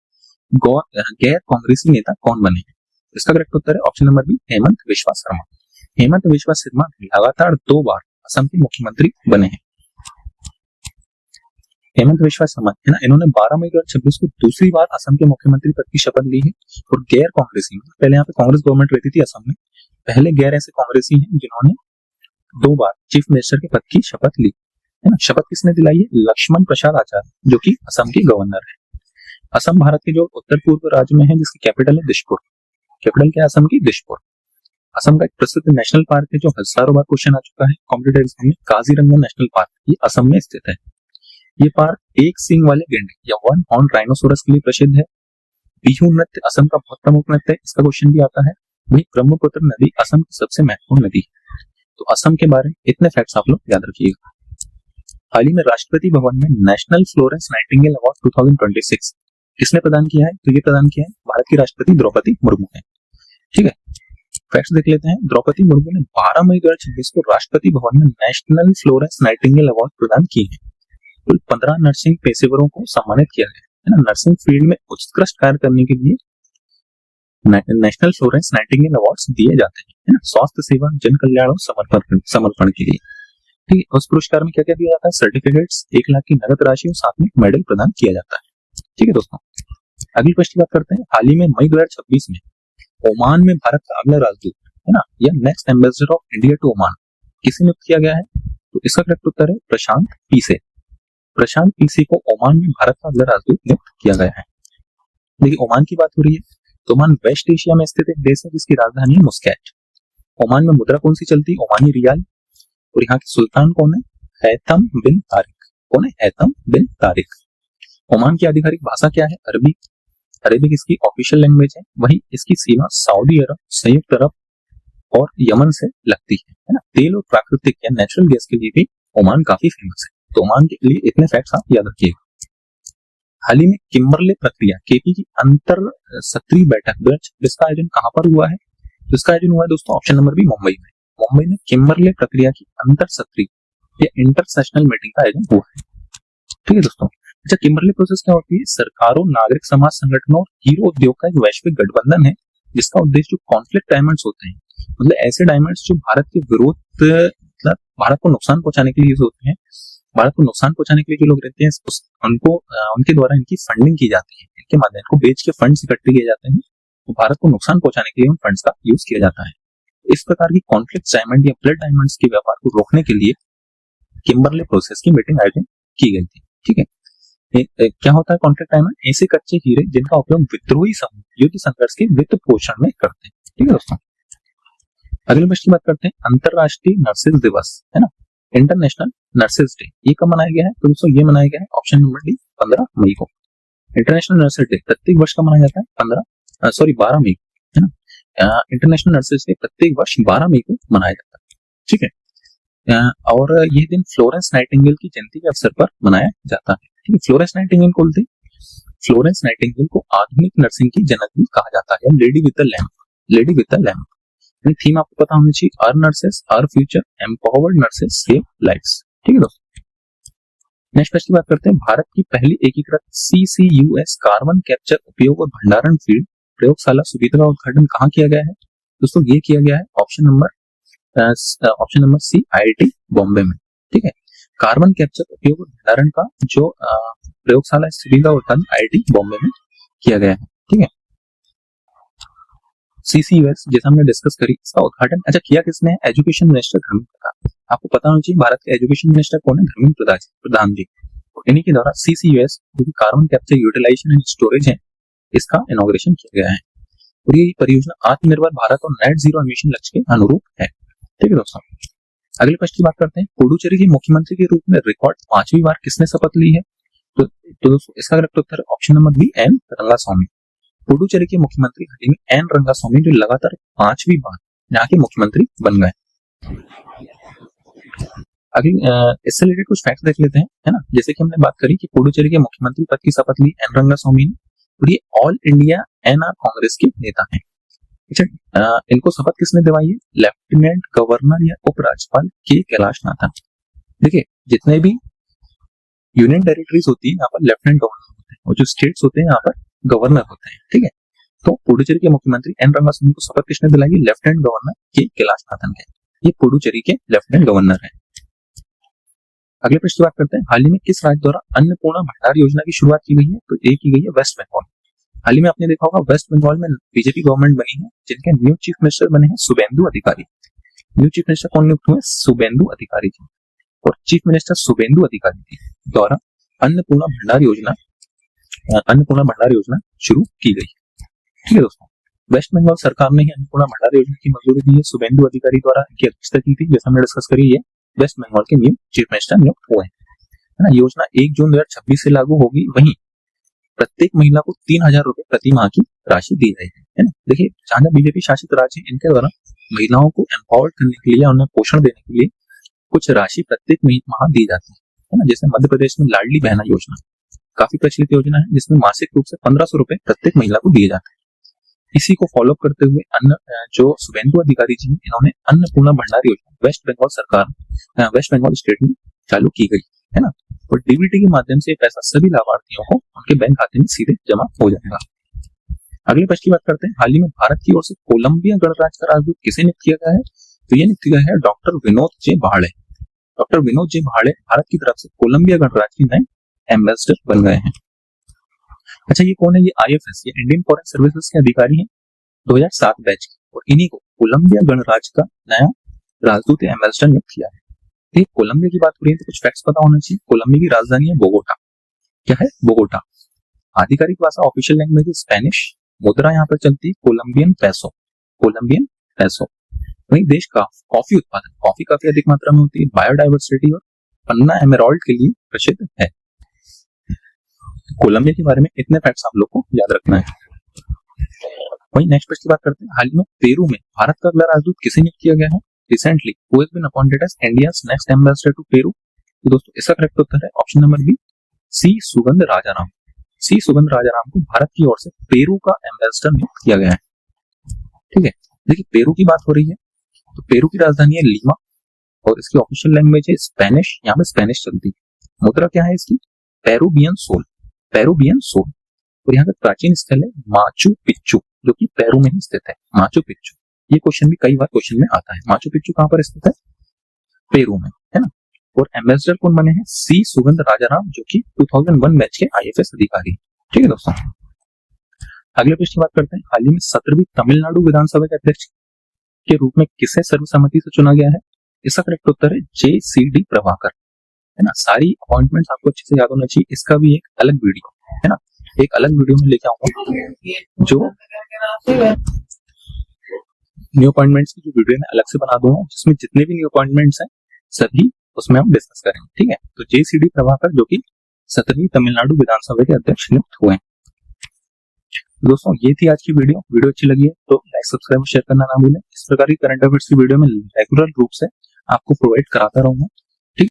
गैर कांग्रेसी नेता कौन बने हैं? इसका करेक्ट उत्तर है option number B, Himanta Biswa Sarma. Himanta Biswa Sarma लगातार 2 बार असम के मुख्यमंत्री बने हैं। हेमंत बिस्वा शर्मा है ना, इन्होंने 12 मई 2026 को दूसरी बार असम के मुख्यमंत्री पद की शपथ ली है। और गैर कांग्रेसी, पहले यहाँ पे कांग्रेस गवर्नमेंट रहती थी असम में, पहले गैर ऐसे कांग्रेसी हैं जिन्होंने 2 बार चीफ मिनिस्टर के पद की शपथ ली है ना। शपथ किसने दिलाई है? लक्ष्मण प्रसाद आचार्य, जो कि असम के गवर्नर है। असम भारत के जो उत्तर पूर्व राज्य में है, जिसकी कैपिटल है दिशपुर। कैपिटल क्या है असम की? दिशपुर। असम का एक प्रसिद्ध नेशनल पार्क है जो हजारों बार क्वेश्चन आ चुका है कॉम्पिटिटिव एग्जाम में, काजीरंगा नेशनल पार्क, ये असम में स्थित है। ये पार्क एक सींग वाले गेंडे या वन हॉर्न राइनोसोरस के लिए प्रसिद्ध है। बिहू नृत्य असम का बहुत प्रमुख नृत्य है, इसका क्वेश्चन भी आता है। वही ब्रह्मपुत्र नदी असम की सबसे महत्वपूर्ण नदी है। तो असम के बारे में इतने फैक्ट्स आप लोग याद रखिएगा। हाल ही में राष्ट्रपति भवन में नेशनल फ्लोरेंस नाइटिंगेल अवार्ड 2026 किसने प्रदान किया है? तो ये प्रदान किया है भारत की राष्ट्रपति द्रौपदी मुर्मू ने। ठीक है, फैक्ट्स देख लेते हैं। द्रौपदी मुर्मू ने 12 मई 2026 को राष्ट्रपति भवन में नेशनल फ्लोरेंस नाइटिंगेल अवार्ड प्रदान किए हैं। कुल 15 नर्सिंग पेशेवरों को सम्मानित किया गया है ना। नर्सिंग फील्ड में उत्कृष्ट कार्य करने के लिए नेशनल फ्लोरेंस नाइटिंगेल अवार्ड्स दिए जाते हैं, है ना, स्वास्थ्य सेवा, जन कल्याण और समर्पण के लिए। ठीक है, उस पुरस्कार में क्या क्या दिया जाता है? सर्टिफिकेट्स, 1 लाख की नगद राशि और साथ में मेडल प्रदान किया जाता है। ठीक है दोस्तों, अगली क्वेश्चन की बात करते हैं। हाल ही में मई 2026 में ओमान में भारत का अगला राजदूत, है ना, या next ambassador of India to Oman किसे नियुक्त किया गया है? तो इसका करेक्ट उत्तर है प्रशांत पीसे। प्रशांत पीसे को ओमान में भारत का अगला राजदूत नियुक्त किया गया है। देखिए, ओमान की बात हो रही है तो ओमान वेस्ट एशिया में स्थित एक देश है जिसकी राजधानी है मुस्कैट। ओमान में मुद्रा कौन सी चलती है? ओमानी रियाल। और यहाँ के सुल्तान कौन है? हैथम बिन तारिक। कौन है? हैथम बिन तारिक। ओमान की आधिकारिक भाषा क्या है? अरबी। अरेबिक इसकी ऑफिशियल लैंग्वेज है। वहीं इसकी सीमा सऊदी अरब, संयुक्त अरब और यमन से लगती है ना। तेल और प्राकृतिक या नेचुरल गैस के लिए भी ओमान काफी फेमस है। तो ओमान के लिए इतने फैक्ट्स आप याद रखिएगा। हाल ही में किम्बरले प्रक्रिया केपी की अंतर सत्रीय बैठक जिसका आयोजन कहां पर हुआ है? तो इसका आयोजन हुआ है दोस्तों ऑप्शन नंबर बी, मुंबई में। मुंबई में किम्बरले प्रक्रिया की अंतर सत्रीय या इंटर सेशनल मीटिंग का आयोजन हुआ है। ठीक है दोस्तों। अच्छा, किम्बरले प्रोसेस क्या होती है? सरकारों, नागरिक समाज संगठनों और हीरो उद्योग का एक वैश्विक गठबंधन है जिसका उद्देश्य जो कॉन्फ्लिक्ट डायमंड्स होते हैं, मतलब ऐसे डायमंड्स जो भारत के विरोध, मतलब भारत को नुकसान पहुंचाने के लिए यूज होते हैं, भारत को नुकसान पहुंचाने के लिए जो लोग रहते हैं उनको उनके द्वारा इनकी फंडिंग की जाती है, इनके माध्यम को बेच के फंड्स इकट्ठे किए जाते हैं, तो भारत को नुकसान पहुंचाने के लिए उन फंड्स का यूज किया जाता है। इस प्रकार की कॉन्फ्लिक्ट डायमंड या ब्लड डायमंड्स के व्यापार को रोकने के लिए किम्बरले प्रोसेस की मीटिंग आयोजन की गई थी। ठीक है, क्या होता है कॉन्फ्लिक्ट डायमंड? ऐसे कच्चे हीरे जिनका उपयोग विद्रोही समूह युद्ध संघर्ष के वित्त पोषण में करते हैं। ठीक है दोस्तों, अगले प्रश्न की बात करते हैं। अंतरराष्ट्रीय नर्सेज दिवस, है ना, इंटरनेशनल नर्सेज डे, ये कब मनाया गया है? तो दोस्तों ये मनाया गया है ऑप्शन नंबर डी, 15 मई को। इंटरनेशनल नर्सेज डे प्रत्येक वर्ष का मनाया जाता है 12 मई को, है ना। इंटरनेशनल नर्सेज डे प्रत्येक वर्ष 12 मई को मनाया जाता है। ठीक है, और ये दिन फ्लोरेंस नाइटिंगेल की जयंती के अवसर पर मनाया जाता है। ठीक है, फ्लोरेंस नाइटिंगेल को बोलते हैं, फ्लोरेंस नाइटिंगेल को आधुनिक नर्सिंग की जनक भी कहा जाता है, lady with the lamp. Lady with the lamp theme आपको पता होनी चाहिए, our nurses, our future, empowered nurses save lives. ठीक है दोस्तों, नेक्स्ट प्रश्न की बात करते हैं। भारत की पहली एकीकृत CCUS कार्बन कैप्चर उपयोग और भंडारण फील्ड प्रयोगशाला सुविधा का उद्घाटन कहाँ किया गया है? दोस्तों ये किया गया है option number C, IIT Bombay में। ठीक है, कार्बन कैप्चर उपयोग और भंडारण का जो प्रयोगशाला सुविधा उद्घाटन IIT बॉम्बे में किया गया है। ठीक है, CCUS जैसा हमने डिस्कस करी, इसका उद्घाटन अच्छा किया किसने? Education minister Dharmendra Pradhan. आपको पता होना चाहिए भारत के एजुकेशन मिनिस्टर कौन है? धर्मेंद्र प्रधान जी। इन्हीं के द्वारा CCUS जो कि carbon capture utilisation and storage है, इसका इनॉग्रेशन किया गया है। और ये परियोजना आत्मनिर्भर भारत और नेट जीरो एमिशन लक्ष्य के अनुरूप है। ठीक है दोस्तों, अगले प्रश्न की बात करते हैं। पुडुचेरी के मुख्यमंत्री के रूप में रिकॉर्ड 5वीं बार किसने शपथ ली है? तो दोस्तों इसका करेक्ट उत्तर option number B, N Rangaswamy. Puducherry के मुख्यमंत्री हाल ही में एन रंगास्वामी जो लगातार 5वीं बार यहाँ के मुख्यमंत्री बन गए। अगली इससे रिलेटेड कुछ फैक्ट देख लेते हैं, है ना। जैसे कि हमने बात करी कि पुडुचेरी के मुख्यमंत्री पद की शपथ ली एन रंगास्वामी ने, और ये ऑल इंडिया NR कांग्रेस के नेता हैं। अच्छा, इनको शपथ किसने दिलवाई है? लेफ्टिनेंट गवर्नर या उपराज्यपाल के कैलाशनाथन। देखिए, जितने भी यूनियन टेरिटरीज होती है यहाँ पर लेफ्टिनेंट गवर्नर होते हैं, और जो स्टेट्स होते हैं यहाँ पर गवर्नर होते हैं। ठीक है, तो पुडुचेरी के मुख्यमंत्री एन रंगास्वामी को शपथ किसने दिलाई? लेफ्टिनेंट गवर्नर के कैलाशनाथन के। ये पुडुचेरी के लेफ्टिनेंट गवर्नर हैं। अगले प्रश्न की बात करते हैं। हाल ही में किस राज्य द्वारा अन्नपूर्णा भंडार योजना की शुरुआत की गई है? तो ये की गई है वेस्ट बंगाल। हाल ही में आपने देखा होगा वेस्ट बंगाल में बीजेपी गवर्नमेंट बनी है, जिनके न्यू चीफ मिनिस्टर बने हैं शुभेंदु अधिकारी। न्यू चीफ मिनिस्टर कौन नियुक्त हुए? शुभेंदु अधिकारी जी। और चीफ मिनिस्टर शुभेंदु अधिकारी जी द्वारा अन्नपूर्णा भंडार योजना शुरू की गई। ठीक है दोस्तों, वेस्ट बंगाल सरकार ने ही अन्नपूर्णा भंडार योजना की मंजूरी दी है। शुभेंदु अधिकारी द्वारा इनकी अध्यक्षता की थी, जैसा हमने डिस्कस करी है। वेस्ट बंगाल के न्यू चीफ मिनिस्टर नियुक्त हुए हैं, है ना। योजना 1 जून 2026 से लागू होगी। वहीं प्रत्येक महिला को 3000 रुपए प्रति माह की राशि दी जाएगी, है ना। देखिए, जहां बीजेपी शासित राज्य है, इनके द्वारा महिलाओं को एम्पावर्ड करने के लिए, उन्हें पोषण देने के लिए कुछ राशि प्रत्येक माह दी जाती है ना। जैसे मध्य प्रदेश में लाडली बहना योजना काफी प्रचलित योजना है, जिसमें मासिक रूप से 1500 रुपए प्रत्येक महिला को दिए जाते हैं। इसी को फॉलो करते हुए जो शुभेंदु अधिकारी जी, इन्होंने अन्नपूर्णा भंडार योजना वेस्ट बंगाल स्टेट में चालू की गई, है ना। और DBT के माध्यम से पैसा सभी लाभार्थियों को उनके बैंक खाते में सीधे जमा हो जाएगा। अगले प्रश्न की बात करते हैं, हाल ही में भारत की ओर से कोलंबिया गणराज्य का राजदूत किसे नियुक्त किया गया है? तो ये नियुक्त किया है डॉक्टर विनोद जे भाड़े। डॉक्टर विनोद जे भाड़े भारत की तरफ से कोलंबिया गणराज्य के नए एम्बेसडर बन गए हैं। अच्छा, ये कौन है? ये IFS, ये इंडियन फॉरेन सर्विसेज के अधिकारी हैं 2007 बैच के, और इन्हीं को कोलंबिया गणराज्य का नया राजदूत या एम्बेसडर नियुक्त किया है। ठीक, कोलंबिया की बात हो रही है तो कुछ फैक्ट्स पता होना चाहिए। कोलंबिया की राजधानी है बोगोटा। क्या है? बोगोटा। आधिकारिक भाषा ऑफिशियल लैंग्वेज स्पेनिश। मुद्रा यहाँ पर चलती है कोलंबियन पैसो। कोलंबियन पैसो। वहीं देश का कॉफी उत्पादन, कॉफी काफी अधिक मात्रा में होती है। बायोडाइवर्सिटी और पन्ना एमेरल्ड के लिए प्रसिद्ध है। कोलंबिया के बारे में इतने फैक्ट्स आप लोग को याद रखना है। वहीं नेक्स्ट प्रश्न की बात करते हैं, हाल ही में पेरू में भारत का अगला राजदूत किसे नियुक्त किया गया है? Recently who has been appointed as India's next ambassador to Peru? तो दोस्तों इसका करेक्ट उत्तर है ऑप्शन नंबर बी, सी सुगंध राजाराम। सी सुगंध राजाराम को भारत की ओर से पेरू का एम्बेसडर नियुक्त किया गया है। ठीक है, देखिए पेरू की बात हो रही है तो पेरू की राजधानी है लीमा और इसकी ऑफिशियल लैंग्वेज है स्पेनिश। यहाँ पे स्पेनिश चलती है। मुद्रा क्या है इसकी? Peruvian sol. Peruvian sol. और यहाँ का प्राचीन स्थल है माचू पिच्चू, जो कि पेरू में ही स्थित है। माचू पिच्चू, ये क्वेश्चन भी कई बार क्वेश्चन में आता है। माचू पिच्चू कहाँ पर स्थित है? पेरू में, है ना। और एम्बेसडर कौन बने हैं? सी सुगंध राजाराम, जो कि 2001 बैच के IFS अधिकारी। ठीक है दोस्तों, अगले प्रश्न की बात करते हैं, हाल ही में 17वीं तमिलनाडु विधानसभा के अध्यक्ष के रूप में किसे सर्वसम्मति से चुना गया है? इसका करेक्ट उत्तर है JCD प्रभाकर, है ना। सारी अपॉइंटमेंट्स आपको अच्छे से याद होना चाहिए। इसका भी एक अलग वीडियो, है ना, एक अलग वीडियो में लेके आऊंगा, जो न्यू अपॉइंटमेंट्स की जो वीडियो मैं अलग से बना दूंगा, जिसमें जितने भी न्यू अपॉइंटमेंट्स हैं सभी उसमें हम डिस्कस करेंगे। ठीक है, तो JCD प्रभाकर जो कि 17वीं तमिलनाडु विधानसभा के अध्यक्ष नियुक्त हुए हैं। दोस्तों ये थी आज की वीडियो अच्छी लगी है तो लाइक सब्सक्राइब शेयर करना ना भूलें। इस प्रकार की करंट अफेयर्स की वीडियो में रेगुलर रूप से आपको प्रोवाइड कराता रहूंगा।